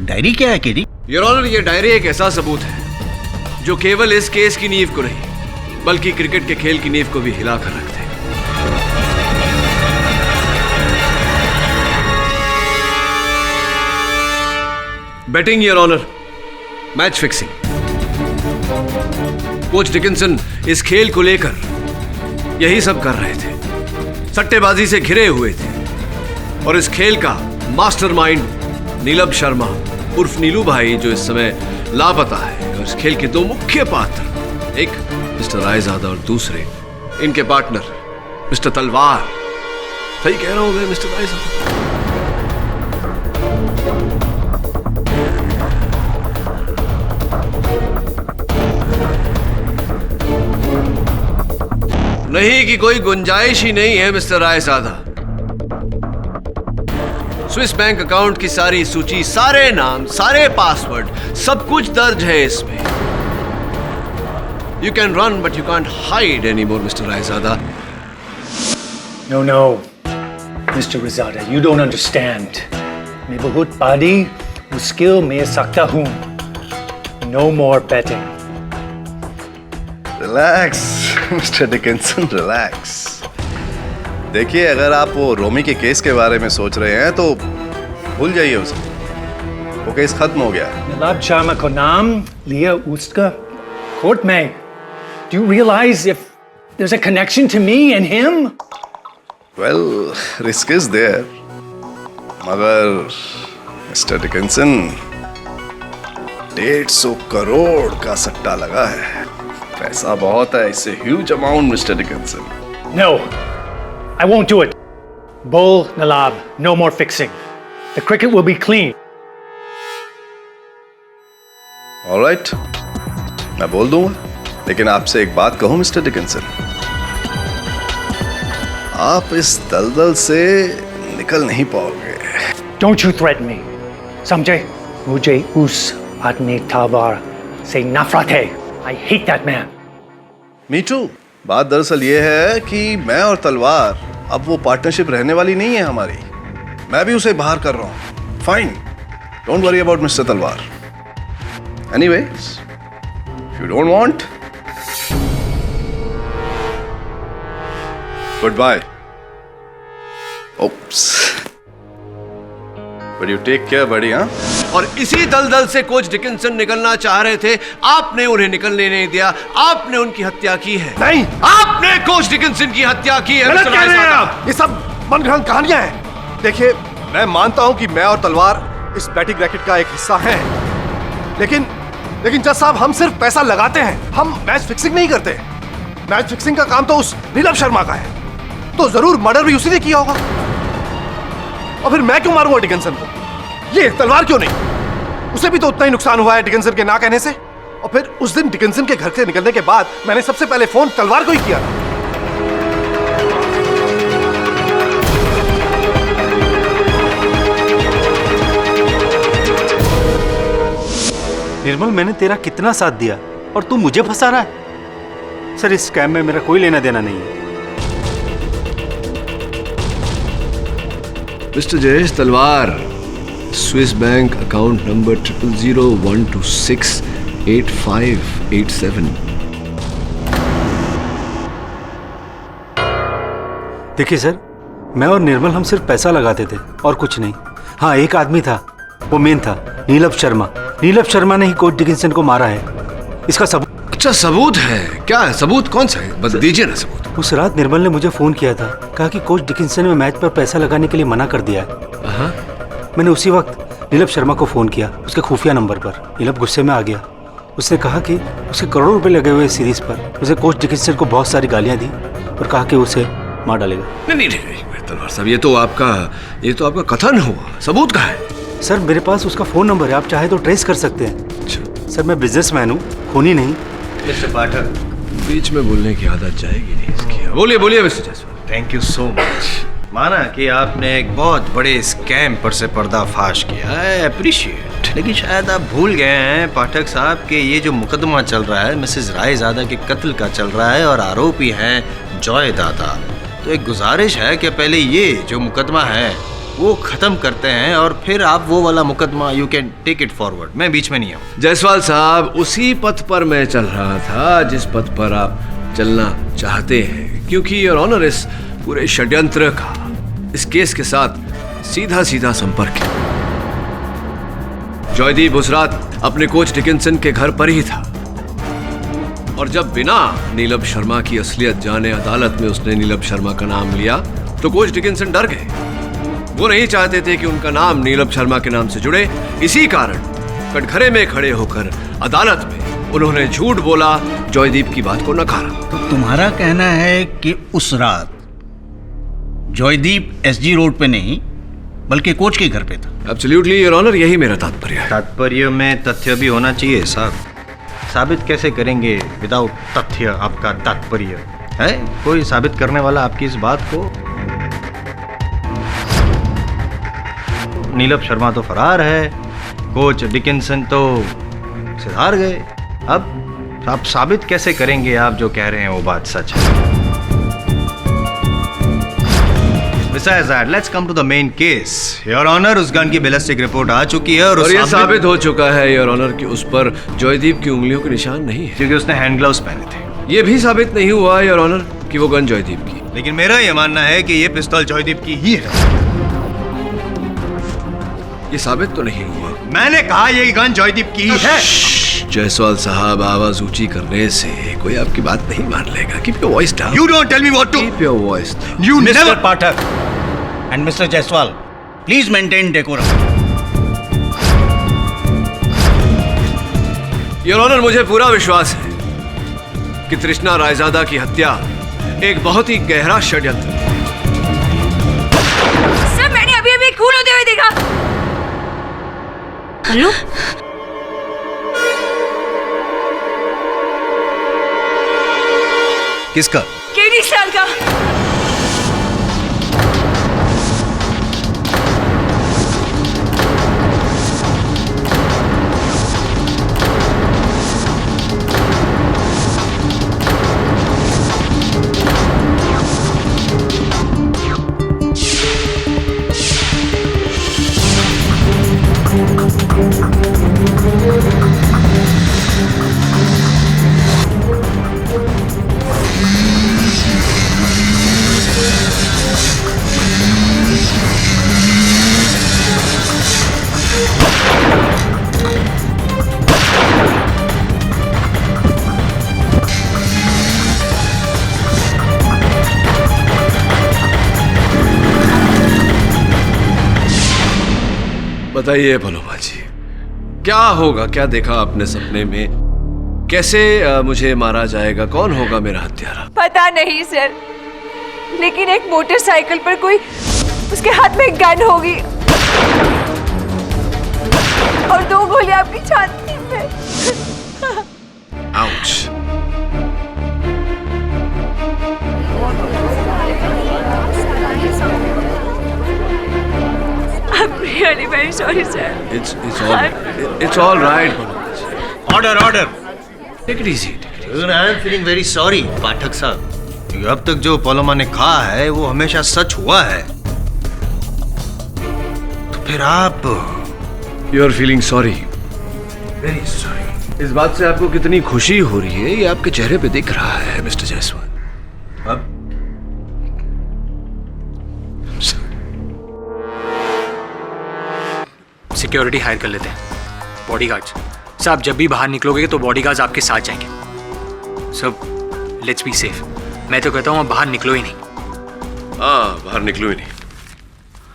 डायरी क्या है केडी? योर ऑनर, ये डायरी एक ऐसा सबूत है जो केवल इस केस की नींव को नहीं, बल्कि क्रिकेट के खेल की नींव को भी हिलाकर रख देगा। Batting, your honour, match fixing. Coach Dickinson इस खेल को लेकर यही सब कर रहे थे, सट्टेबाजी से घिरे हुए थे। और इस खेल का मास्टरमाइंड नीलम शर्मा उर्फ नीलू भाई, जो इस समय लापता है। और इस खेल के दो मुख्य पात्र, एक मिस्टर रायज़ादा और दूसरे इनके पार्टनर मिस्टर तलवार। सही कह रहा हूं मैं मिस्टर रायज़ादा? नहीं कि कोई गुंजाइश ही नहीं है mister Raizada. Swiss bank account की सारी सूची, सारे नाम, सारे पासवर्ड, सब कुछ दर्ज है इसमें। You can run, but you can't hide anymore, Mr. Raizada. No, Mr. Raizada, you don't understand. मैं बहुत बड़ी मुश्किल में सकता हूँ. No more betting. Relax mister Dickinson, relax. देखिए, अगर आप वो रोमी के केस के बारे में सोच रहे हैं तो भूल जाइए उसे, वो केस खत्म हो गया। नीलम शर्मा को नाम लिया उसका कोर्ट में। Do you realize if there's a connection to me and him? Well, risk is there. मगर मिस्टर डिकिंसन, 150 करोड़ का सट्टा लगा है। पैसा बहुत है, इससे huge amount mister Dickinson. No, I won't do it. Bull, Nalab, no more fixing. The cricket will be clean. All right, मैं बोल दूंगा, लेकिन आपसे एक बात कहूं मिस्टर डिकिंसन, आप इस दलदल से निकल नहीं पाओगे। Don't you threaten me. समझे? मुझे उस आदमी तलवार से नफरत है। I hate that man. Me too. बात दरअसल ये है कि मैं और तलवार अब वो पार्टनरशिप रहने वाली नहीं है हमारी। मैं भी उसे बाहर कर रहा हूं। Fine, don't worry about mister Talwar. Anyways, if you don't want, good bye. Oops, but you take care buddy. हाँ, और इसी दलदल से कोच डिकिंसन निकलना चाह रहे थे, आपने उन्हें निकलने नहीं दिया, आपने उनकी हत्या की है। नहीं, आपने कोच डिकिंसन की हत्या की है। गलत कह रहे हैं आप। ये सब मनगढ़ंत कहानियां हैं। देखिए, मैं मानता हूं कि मैं और तलवार इस बैटिंग रैकेट का एक हिस्सा हैं, लेकिन जज साहब, हम सिर्फ पैसा लगाते हैं, हम मैच फिक्सिंग नहीं करते। मैच फिक्सिंग का काम तो उस नीलम शर्मा का है, तो जरूर मर्डर भी उसी ने किया होगा। और फिर मैं क्यों मारूंगा डिकिंसन को? ये तलवार क्यों नहीं? उसे भी तो उतना ही नुकसान हुआ है डिकिंसन के ना कहने से। और फिर उस दिन डिकिंसन के घर से निकलने के बाद मैंने सबसे पहले फोन तलवार को ही किया था। निर्मल, मैंने तेरा कितना साथ दिया और तू मुझे फंसा रहा है? सर इस स्कैम में मेरा कोई लेना देना नहीं है। मिस्टर जयेश तलवार, स्विस बैंक अकाउंट नंबर 0001268587। देखिए सर, मैं और निर्मल हम सिर्फ पैसा लगाते थे और कुछ नहीं। हाँ, एक आदमी था, वो मेन था, नीलभ शर्मा। नीलभ शर्मा ने ही कोच डिकिंसन को मारा है। इसका सबूत। अच्छा, सबूत है? क्या है सबूत? कौन सा है? बस दीजिए ना सबूत। उस रात निर्मल ने मुझे फोन किया था, कहा कि कोच डिकिंसन ने मैच पर पैसा लगाने के लिए मना कर दिया है। मैंने उसी वक्त नीलभ शर्मा को फोन किया, उसके खुफिया नंबर पर। नीलभ गुस्से में आ गया। उसने कहा कि उसके करोड़ों रुपए लगे हुए सीरीज पर। उसे कोच डिकिंसन को बहुत सारी गालियां दी और कहा कि उसे मार डालेगा। नहीं तलवार साहब, ये तो आपका कथन हुआ। सबूत कहाँ है? सर मेरे पास उसका फोन नंबर है, आप चाहे तो ट्रेस कर सकते हैं। सर मैं बिजनेसमैन हूँ, खूनी नहीं। मिस्टर पाठक, बीच में बोलने की आदत जाएगी नहीं इसकी। बोलिए बोलिए mister Jaiswal. Thank you so much. माना कि आपने एक बहुत बड़े स्कैम पर से पर्दाफाश किया, आई अप्रिशिएट। लेकिन शायद आप भूल गए हैं पाठक साहब कि ये जो मुकदमा चल रहा है मिसेस रायजादा के कत्ल का चल रहा है और आरोपी हैं जॉय दादा। तो एक गुजारिश है कि पहले ये जो मुकदमा है वो खत्म करते हैं और फिर आप वो वाला मुकदमा you can take it forward. मैं बीच में नहीं आऊँ। जायसवाल साहब, उसी पथ पर मैं चल रहा था जिस पथ पर आप चलना चाहते हैं, क्योंकि योर ऑनर इस पूरे षड्यंत्र का इस केस के साथ सीधा सीधा संपर्क है। जॉयदीप उस रात अपने कोच डिकिंसन के घर पर ही था और जब बिना नीलभ शर्मा की असलियत जाने अदालत में उसने नीलभ शर्मा का नाम लिया तो कोच डिकिंसन डर गए। वो नहीं चाहते थे कि उनका नाम नीलभ शर्मा के नाम से जुड़े। इसी कारण कटघरे में खड़े होकर अदालत में उन्होंने झूठ बोला, जॉयदीप की बात को नकारा। तो तुम्हारा कहना है कि उस रात जॉयदीप एसजी रोड पे नहीं बल्कि कोच के घर पे था? एब्सोल्युटली योर ऑनर, यही मेरा तात्पर्य है। तात्पर्य में तथ्य भी होना चाहिए साहब। साबित कैसे करेंगे विदाउट तथ्य आपका तात्पर्य? है कोई साबित करने वाला आपकी इस बात को? नीलभ शर्मा तो फरार है, कोच डिकिंसन तो सिधार गए। अब आप साबित कैसे करेंगे आप जो कह रहे हैं वो बात सच है? Besides that, let's come to the main case. Your Honor, उस गन की बैलिस्टिक रिपोर्ट आ चुकी है और ये साबित हो चुका है योर ऑनर कि उस पर जॉयदीप की उंगलियों के निशान नहीं है, क्योंकि उसने हैंड ग्लव्स पहने थे। ये भी साबित नहीं हुआ योर ऑनर कि वो गन जॉयदीप की। लेकिन मेरा ये मानना है कि ये पिस्तौल जॉयदीप की ही है। ये साबित तो नहीं हुआ। मैंने कहा ये गन जॉयदीप की ही है। जायसवाल साहब, आवाज ऊंची करने से कोई आपकी बात नहीं मान लेगा। Keep your voice down. You don't tell me what to. Keep your voice down. You Mr. never. Pathak and Mr. Jaiswal, please maintain decorum. Your honour, मुझे पूरा विश्वास है कि तृष्णा रायजादा की हत्या एक बहुत ही गहरा षड्यंत्र है। सर मैंने अभी अभी खून होते हुए देखा। हेलो, किसका? केडी सर का। बताइए पलोमा जी, क्या होगा? क्या देखा आपने सपने में? कैसे मुझे मारा जाएगा? कौन होगा मेरा हत्यारा? पता नहीं सर, लेकिन एक मोटरसाइकिल पर कोई, उसके हाथ में एक गन होगी और 2 गोलियां आपकी छाती में। Ouch. I'm really very sorry, sir. It's all right. Order, order. Take it easy. I am feeling very sorry Pathak साहब, क्योंकि अब तक जो पलोमा ने कहा है वो हमेशा सच हुआ है। तो फिर आप you are feeling sorry, very sorry. इस बात से आपको कितनी खुशी हो रही है ये आपके चेहरे पे दिख रहा है मिस्टर जायसवाल। अब सिक्योरिटी हायर कर लेते हैं, बॉडीगार्ड्स। साहब जब भी बाहर निकलोगे तो बॉडीगार्ड्स आपके साथ जाएंगे। सब लेट्स बी सेफ। मैं तो कहता हूँ आप बाहर निकलो ही नहीं। हाँ, बाहर निकलो ही नहीं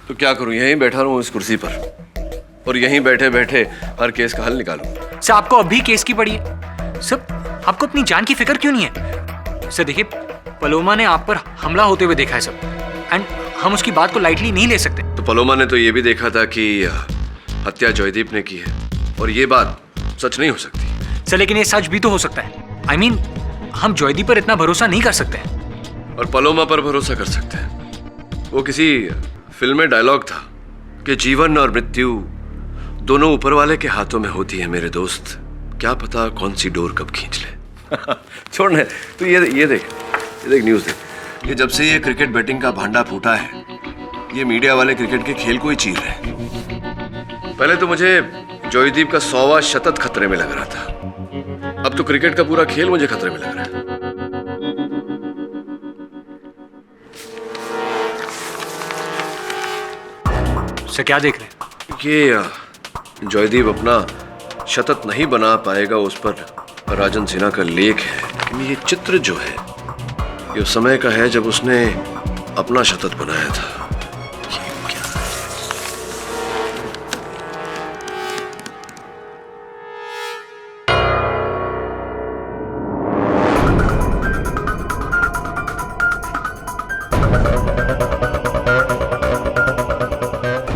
तो क्या करूं, यहीं बैठा रहूं इस कुर्सी पर और यहीं बैठे बैठे हर केस का हल निकालूं। सर आपको अभी केस की पड़ी है। सर आपको अपनी जान की फिक्र क्यों नहीं है? सर देखिए, पलोमा ने आप पर हमला होते हुए देखा है सब, एंड हम उसकी बात को लाइटली नहीं ले सकते। तो पलोमा ने तो ये भी देखा था कि हत्या जॉयदीप ने की है और ये बात सच नहीं हो सकती। सर लेकिन ये सच भी तो हो सकता है। I mean, हम जॉयदीप पर इतना भरोसा नहीं कर सकते और पलोमा पर भरोसा कर सकते हैं। वो किसी फिल्म में डायलॉग था कि जीवन और मृत्यु दोनों ऊपर वाले के हाथों में होती है मेरे दोस्त, क्या पता कौन सी डोर कब खींच ले। छोड़ने तो ये देख न्यूज़ देख। ये जब से ये क्रिकेट बैटिंग का भांडा फूटा है ये मीडिया वाले क्रिकेट के खेल को ही चीर रहे हैं। पहले तो मुझे जॉयदीप का 100वां शतक खतरे में लग रहा था, अब तो क्रिकेट का पूरा खेल मुझे खतरे में लग रहा है। सर क्या देख रहे हैं? ये जॉयदीप अपना शतक नहीं बना पाएगा उस पर राजन सिन्हा का लेख है, लेकिन ये चित्र जो है ये उस समय का है जब उसने अपना शतक बनाया था।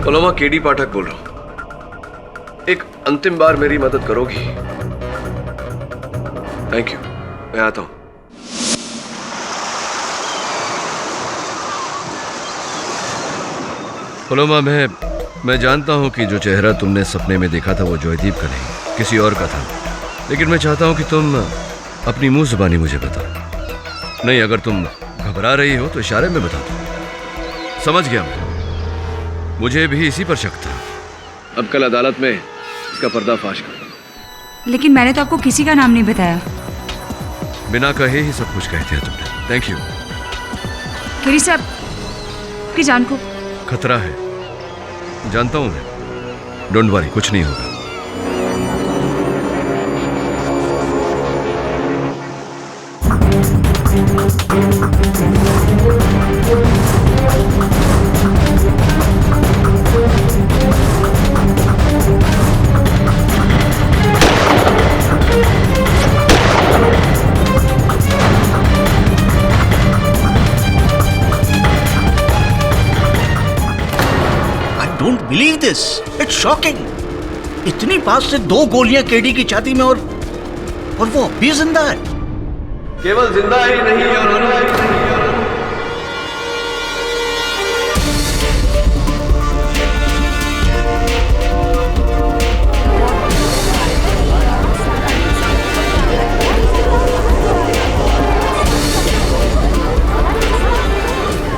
पलोमा, केडी पाठक बोल रहा हूं। एक अंतिम बार मेरी मदद करोगी? थैंक यू, मैं आता हूं। पलोमा, मैं जानता हूं कि जो चेहरा तुमने सपने में देखा था वो जॉयदीप का नहीं, किसी और का था, लेकिन मैं चाहता हूं कि तुम अपनी मुंह जुबानी मुझे बताओ। नहीं, अगर तुम घबरा रही हो तो इशारे में बता दो। समझ गया मैं, मुझे भी इसी पर शक था। अब कल अदालत में इसका पर्दाफाश कर। लेकिन मैंने तो आपको किसी का नाम नहीं बताया। बिना कहे ही सब कुछ कहते हैं तुमने। Thank you. केडी साहब की जान को खतरा है, जानता हूं मैं। डोंट वरी, कुछ नहीं होगा। Don't believe this, it's shocking. इतनी पास से 2 गोलियां केडी की छाती में और वो भी जिंदा है। केवल जिंदा ही नहीं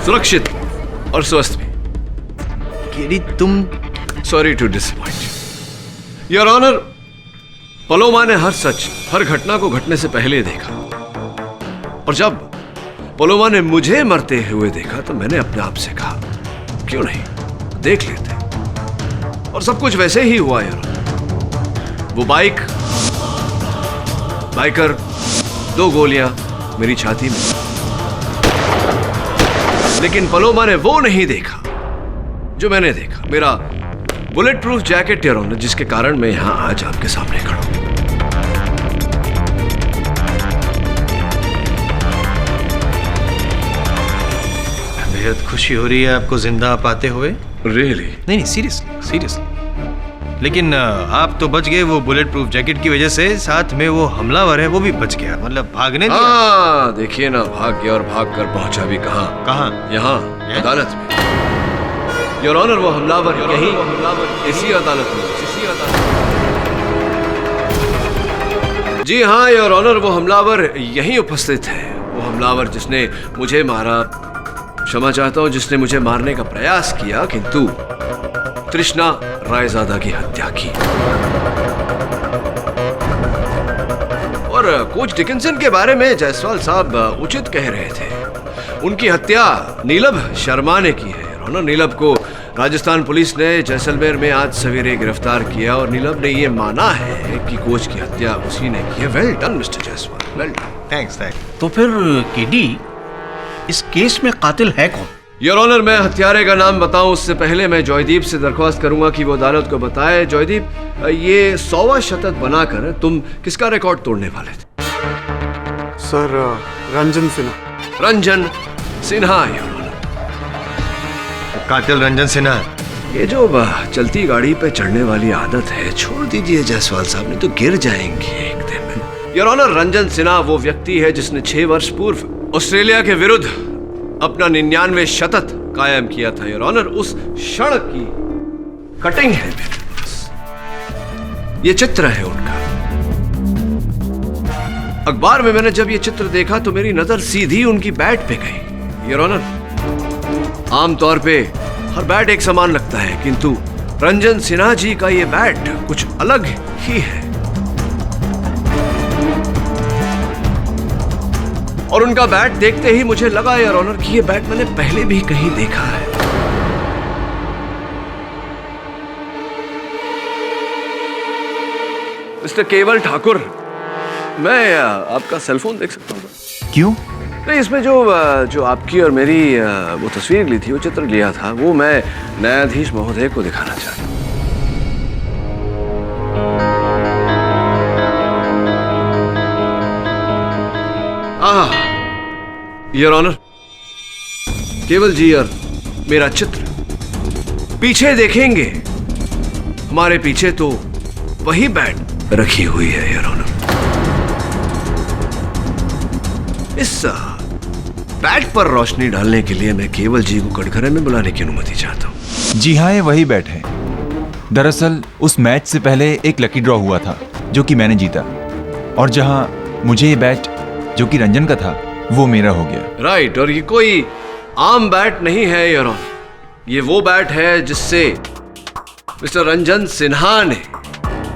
सुरक्षित और स्वस्थ भी। केडी, तुम sorry to disappoint your honour. Paloma ने हर सच, हर घटना को घटने से पहले देखा और जब पलोमा ने मुझे मरते हुए देखा तो मैंने अपने आप से कहा क्यों नहीं देख लेते, और सब कुछ वैसे ही हुआ यार। वो बाइकर, 2 गोलियां मेरी छाती में, लेकिन पलोमा ने वो नहीं देखा जो मैंने देखा। मेरा बुलेट प्रूफ जैकेट यार ऑनर, जिसके कारण मैं यहां आज आपके सामने खड़ा हूं। बेहद खुशी हो रही है आपको जिंदा पाते हुए। रियली? नहीं, सीरियसली। लेकिन आप तो बच गए वो बुलेट प्रूफ जैकेट की वजह से, साथ में वो हमलावर है वो भी बच गया, मतलब भागने दिया। हाँ, देखिए ना, भाग गया और भाग कर पहुंचा भी कहां? यहाँ अदालत में। योर ऑनर, वो हमलावर यही इसी अदालत में। जी हाँ योर ऑनर, वो हमलावर यहीं उपस्थित है। वो हमलावर जिसने मुझे मारा, क्षमा चाहता हूँ, जिसने मुझे मारने का प्रयास किया किंतु तृष्णा रायजादा की हत्या की। और कोच डिकिंसन के बारे में जायसवाल साहब उचित कह रहे थे। उनकी हत्या नीलभ शर्मा ने की है। योर ऑनर, नीलभ को राजस्थान पुलिस ने जैसलमेर में आज सवेरे गिरफ्तार किया और नीलभ ने यह माना है कि कोच की हत्या उसी ने की है। Well done mister Jaiswal, well done. Thanks. तो फिर केडी, इस केस में कातिल है कौन? योर ऑनर, मैं हत्यारे का नाम बताऊं उससे पहले मैं जॉयदीप से दरख्वास्त करूंगा कि वो अदालत को बताए। जॉयदीप, ये 100वां शतक बनाकर तुम किसका रिकॉर्ड तोड़ने वाले थे? Sir, Ranjan Sinha. Ranjan Sinha your honour. कातिल रंजन सिन्हा। ये जो चलती गाड़ी पे चढ़ने वाली आदत है छोड़ दीजिए जायसवाल साहब, नहीं तो गिर जाएंगे एक दिन। योर ऑनर, रंजन सिन्हा वो व्यक्ति है जिसने 6 वर्ष पूर्व ऑस्ट्रेलिया के विरुद्ध अपना 99 शतक कायम किया था। योर ऑनर, उस क्षण की कटिंग है मेरे पास। ये चित्र है उनका। अखबार में मैंने जब ये चित्र देखा तो मेरी नजर सीधी उनकी बैट पे गई। योर ऑनर, आमतौर पे हर बैट एक समान लगता है किंतु रंजन सिन्हा जी का ये बैट कुछ अलग ही है। और उनका बैट देखते ही मुझे लगा योर ऑनर कि ये बैट मैंने पहले भी कहीं देखा है। मिस्टर केवल ठाकुर, मैं आपका सेलफोन देख सकता हूँ? क्यों? नहीं, इसमें जो आपकी और मेरी वो तस्वीर ली थी, वो चित्र लिया था, वो मैं न्यायाधीश महोदय को दिखाना चाहता हूँ। योर ऑनर, केवल जी और मेरा चित्र पीछे देखेंगे, हमारे पीछे तो वही बैट रखी हुई है योर ऑनर। इस बैट पर रोशनी डालने के लिए मैं केवल जी को कटघरे में बुलाने की अनुमति चाहता हूँ। जी हाँ, ये वही बैट है। दरअसल उस मैच से पहले एक लकी ड्रॉ हुआ था जो कि मैंने जीता, और जहां मुझे ये बैट जो कि रंजन का था वो मेरा हो गया। राइट, और ये कोई आम बैट नहीं है योर ऑनर। ये वो बैट है जिससे मिस्टर रंजन सिन्हा ने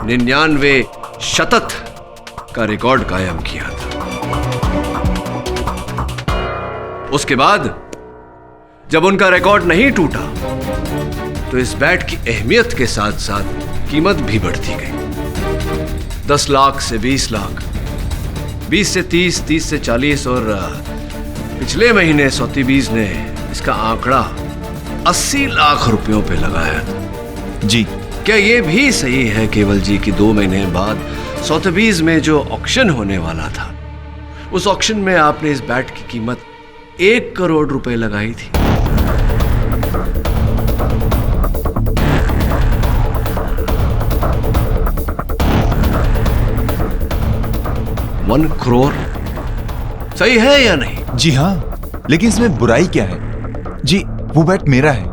99 शतक का रिकॉर्ड कायम किया था। उसके बाद जब उनका रिकॉर्ड नहीं टूटा तो इस बैट की अहमियत के साथ साथ कीमत भी बढ़ती गई। 10 लाख से 20 लाख, 20 से 30, 30 से 40, और पिछले महीने सोथीबीज ने इसका आंकड़ा 80 लाख रुपयों पे लगाया था। जी, क्या ये भी सही है केवल जी कि 2 महीने बाद सोथीबीज में जो ऑक्शन होने वाला था, उस ऑक्शन में आपने इस बैट की कीमत 1 करोड़ रुपए लगाई थी? $1 करोड़ सही है या नहीं? जी हाँ, लेकिन इसमें बुराई क्या है? जी, वो बैट मेरा है,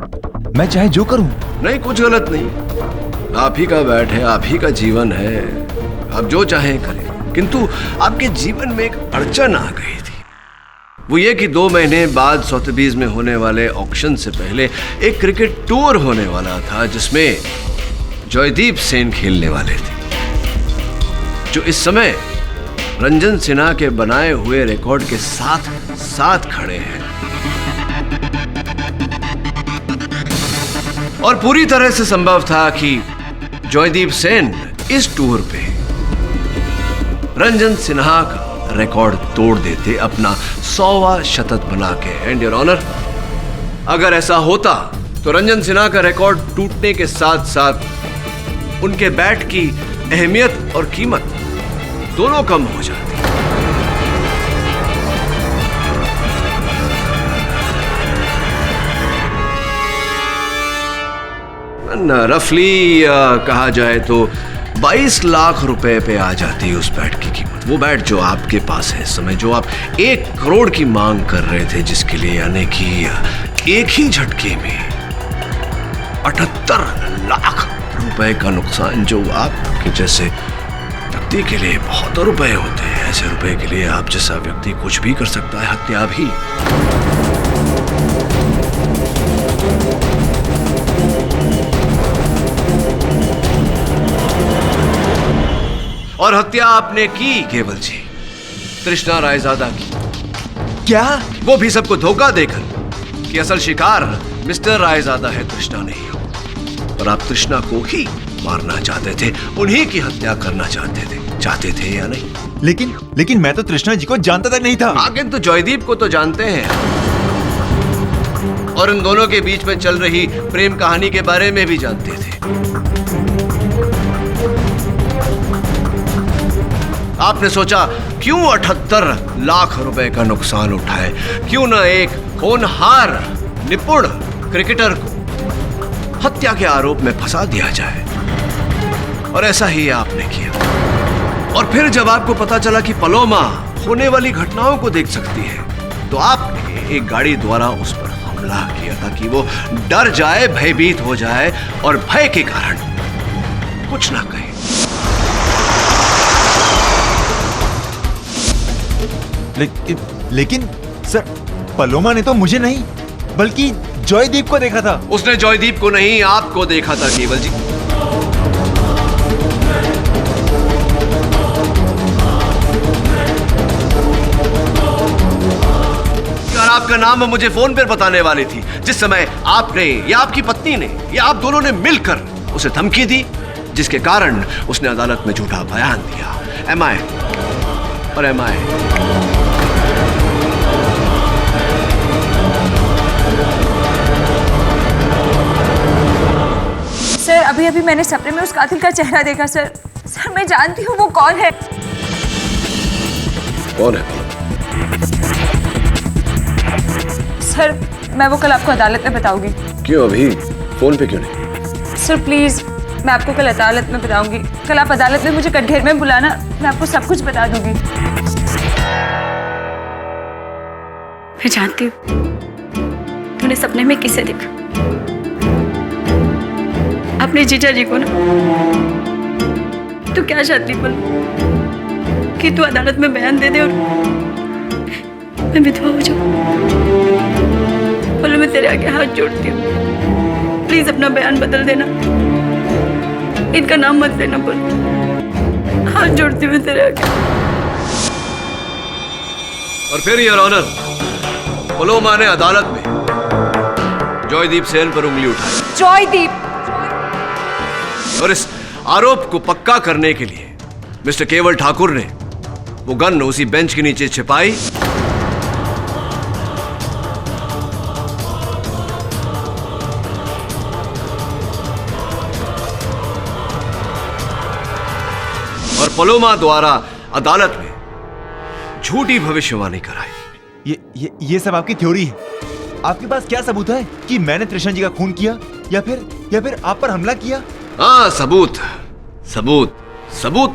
मैं चाहे जो करूं। नहीं, कुछ गलत नहीं। आप ही का बैट है, आप ही का जीवन है, आप जो चाहें करें। किंतु आपके जीवन में एक अड़चन आ गई थी। वो ये कि 2 महीने बाद सोथीबीज में होने वाले ऑक्शन से पहले एक क्रिकेट टूर होने वाला था जिसमें जॉयदीप सेन खेलने वाले थे, जो इस समय रंजन सिन्हा के बनाए हुए रिकॉर्ड के साथ साथ खड़े हैं। और पूरी तरह से संभव था कि जॉयदीप सेन इस टूर पे रंजन सिन्हा का रिकॉर्ड तोड़ देते अपना 100वां शतक बना के। एंड योर ऑनर, अगर ऐसा होता तो रंजन सिन्हा का रिकॉर्ड टूटने के साथ साथ उनके बैट की अहमियत और कीमत दोनों कम हो जाती। रफली कहा जाए तो 22 लाख रुपए पे आ जाती है उस बैट की कीमत। वो बैट जो आपके पास है इस समय, जो आप 1 करोड़ की मांग कर रहे थे, जिसके लिए यानी कि एक ही झटके में 78 लाख रुपए का नुकसान जो आपके जैसे व्यक्ति के लिए बहुत रुपए होते हैं। ऐसे रुपए के लिए आप जैसा व्यक्ति कुछ भी कर सकता है, हत्या भी। और हत्या आपने की केवल जी, तृष्णा रायजादा की। क्या? वो भी सबको धोखा देकर कि असल शिकार मिस्टर रायजादा है, तृष्णा नहीं हो। पर आप तृष्णा को ही मारना चाहते थे, उन्हीं की हत्या करना चाहते थे या नहीं? लेकिन मैं तो तृष्णा जी को जानता तक नहीं था। आगे तो जॉयदीप को तो जानते हैं, और इन दोनों के बीच में चल रही प्रेम कहानी के बारे में भी जानते थे। आपने सोचा क्यों 78 लाख रुपए का नुकसान उठाए, क्यों ना एक होनहार निपुण क्रिकेटर को हत्या के आरोप में फंसा दिया जाए। और ऐसा ही आपने किया। और फिर जब आपको पता चला कि पलोमा होने वाली घटनाओं को देख सकती है, तो आपने एक गाड़ी द्वारा उस पर हमला किया ताकि वो डर जाए, भयभीत हो जाए और भय के कारण कुछ ना कहे। लेकिन सर, पलोमा ने तो मुझे नहीं बल्कि जॉयदीप को देखा था। उसने जॉयदीप को नहीं, आपको देखा था केवल जी। और आपका नाम मुझे फोन पर बताने वाली थी, जिस समय आपने या आपकी पत्नी ने या आप दोनों ने मिलकर उसे धमकी दी, जिसके कारण उसने अदालत में झूठा बयान दिया। एमआई और एमआई। सर अभी मैंने सपने में उस कातिल का चेहरा देखा सर। सर मैं जानती हूँ वो कौन है। कौन है? सर मैं वो कल आपको अदालत में बताऊंगी। क्यों अभी फोन पे क्यों नहीं? सर प्लीज, मैं आपको कल अदालत में बताऊंगी। कल आप अदालत में मुझे कटघरे में बुलाना, मैं आपको सब कुछ बता दूंगी। मैं जानती हूँ तूने सपने में किसे देखा, अपने जीजा जी को ना। तू क्या चाहती बोल कि तू अदालत में बयान दे दे और मैं विधवा हो जाऊं? बोलो मैं तेरे आगे हाथ जोड़ती हूँ, प्लीज अपना बयान बदल देना, इनका नाम मत लेना। बोल, हाथ जोड़ती हूँ तेरे आगे। और फिर योर ऑनर, पलोमा ने अदालत में जॉयदीप सेन पर उंगली उठाई। जॉयदीप! और इस आरोप को पक्का करने के लिए मिस्टर केवल ठाकुर ने वो गन उसी बेंच के नीचे छिपाई और पलोमा द्वारा अदालत में झूठी भविष्यवाणी कराई। ये सब आपकी थ्योरी है। आपके पास क्या सबूत है कि मैंने तृष्णा जी का खून किया या फिर आप पर हमला किया? हाँ, सबूत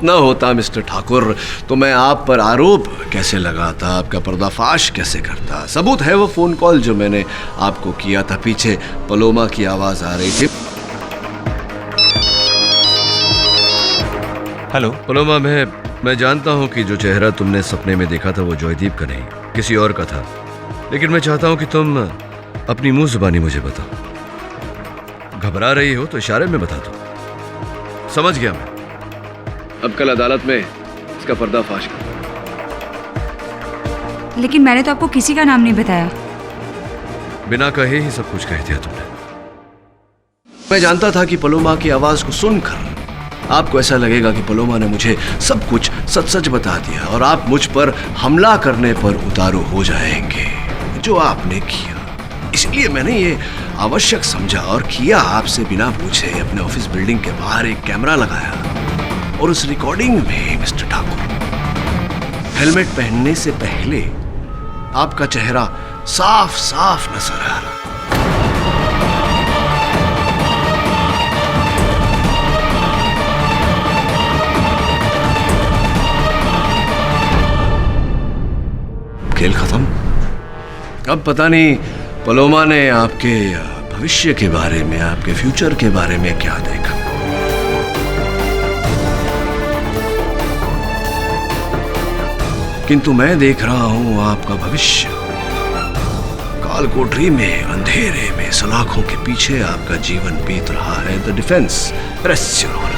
न होता मिस्टर ठाकुर तो मैं आप पर आरोप कैसे लगाता, आपका पर्दाफाश कैसे करता। सबूत है वो फोन कॉल जो मैंने आपको किया था। पीछे पलोमा की आवाज आ रही थी। हेलो पलोमा, मैं जानता हूं कि जो चेहरा तुमने सपने में देखा था वो जॉयदीप का नहीं, किसी और का था। लेकिन मैं चाहता हूं कि तुम अपनी मुंह जुबानी मुझे बताओ। घबरा रही हो तो इशारे में बता दो। समझ गया मैं। अब कल अदालत में इसका पर्दाफाश कर। लेकिन मैंने तो आपको किसी का नाम नहीं बताया। बिना कहे ही सब कुछ कह दिया तुमने। मैं जानता था कि पलोमा की आवाज को सुनकर आपको ऐसा लगेगा कि पलोमा ने मुझे सब कुछ सच सच बता दिया और आप मुझ पर हमला करने पर उतारू हो जाएंगे, जो आपने किया। इसलिए मैंने ये आवश्यक समझा और किया आपसे बिना पूछे अपने ऑफिस बिल्डिंग के बाहर एक कैमरा लगाया। और उस रिकॉर्डिंग में मिस्टर ठाकुर हेलमेट पहनने से पहले आपका चेहरा साफ साफ नजर आ रहा। खेल खत्म। अब पता नहीं पलोमा ने आपके भविष्य के बारे में, आपके फ्यूचर के बारे में क्या देखा। किंतु मैं देख रहा हूं आपका भविष्य। कालकोठरी में अंधेरे में सलाखों के पीछे आपका जीवन बीत रहा है। The defence rests your honour.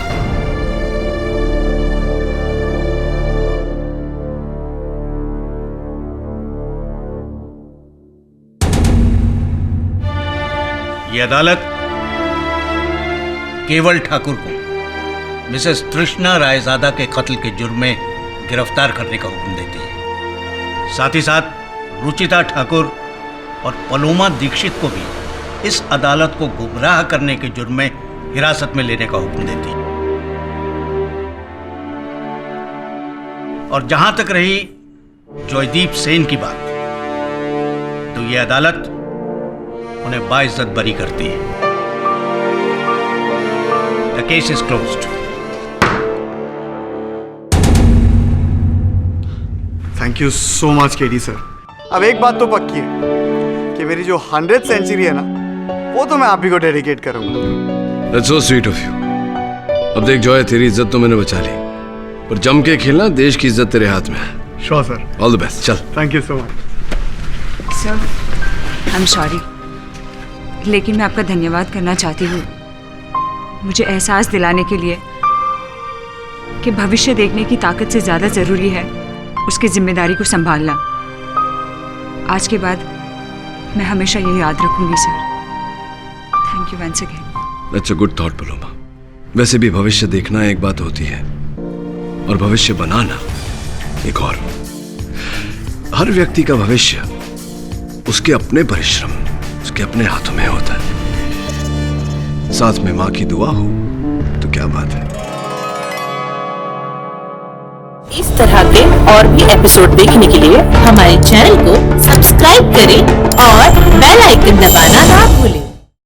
ये अदालत केवल ठाकुर को मिसेस तृष्णा रायजादा के कत्ल के जुर्म में गिरफ्तार करने का हुक्म देती है। साथ ही साथ रुचिता ठाकुर और पलोमा दीक्षित को भी इस अदालत को गुमराह करने के जुर्म में हिरासत में लेने का हुक्म देती है। और जहां तक रही जॉयदीप सेन की बात, तो यह अदालत उन्हें बाइज्जत बरी करती है। The case is closed. Thank you so much KD sir. अब एक बात तो पक्की है कि मेरी जो 100th सेंचुरी है ना, वो तो मैं आप ही को डेडिकेट करूंगा। That's so sweet of you. अब देख जॉय, तेरी इज्जत तो मैंने बचा ली, पर जम के खेलना, देश की इज्जत तेरे हाथ में है। Sure sir. All the best. चल। Thank you so much sir. I am sorry, लेकिन मैं आपका धन्यवाद करना चाहती हूँ मुझे एहसास दिलाने के लिए कि भविष्य देखने की ताकत से ज़्यादा ज़रूरी है उसकी जिम्मेदारी को संभालना। आज के बाद मैं हमेशा ये याद रखूंगी sir. Thank you once again. That's a good thought Paloma. वैसे भी भविष्य देखना एक बात होती है और भविष्य बनाना एक और। हर व्यक्ति का भविष्य उसके अपने परिश्रम, उसके अपने हाथों में होता है। साथ में माँ की दुआ हो तो क्या बात है। इस तरह के और भी एपिसोड देखने के लिए हमारे चैनल को सब्सक्राइब करें और बेल आइकन दबाना ना भूलें।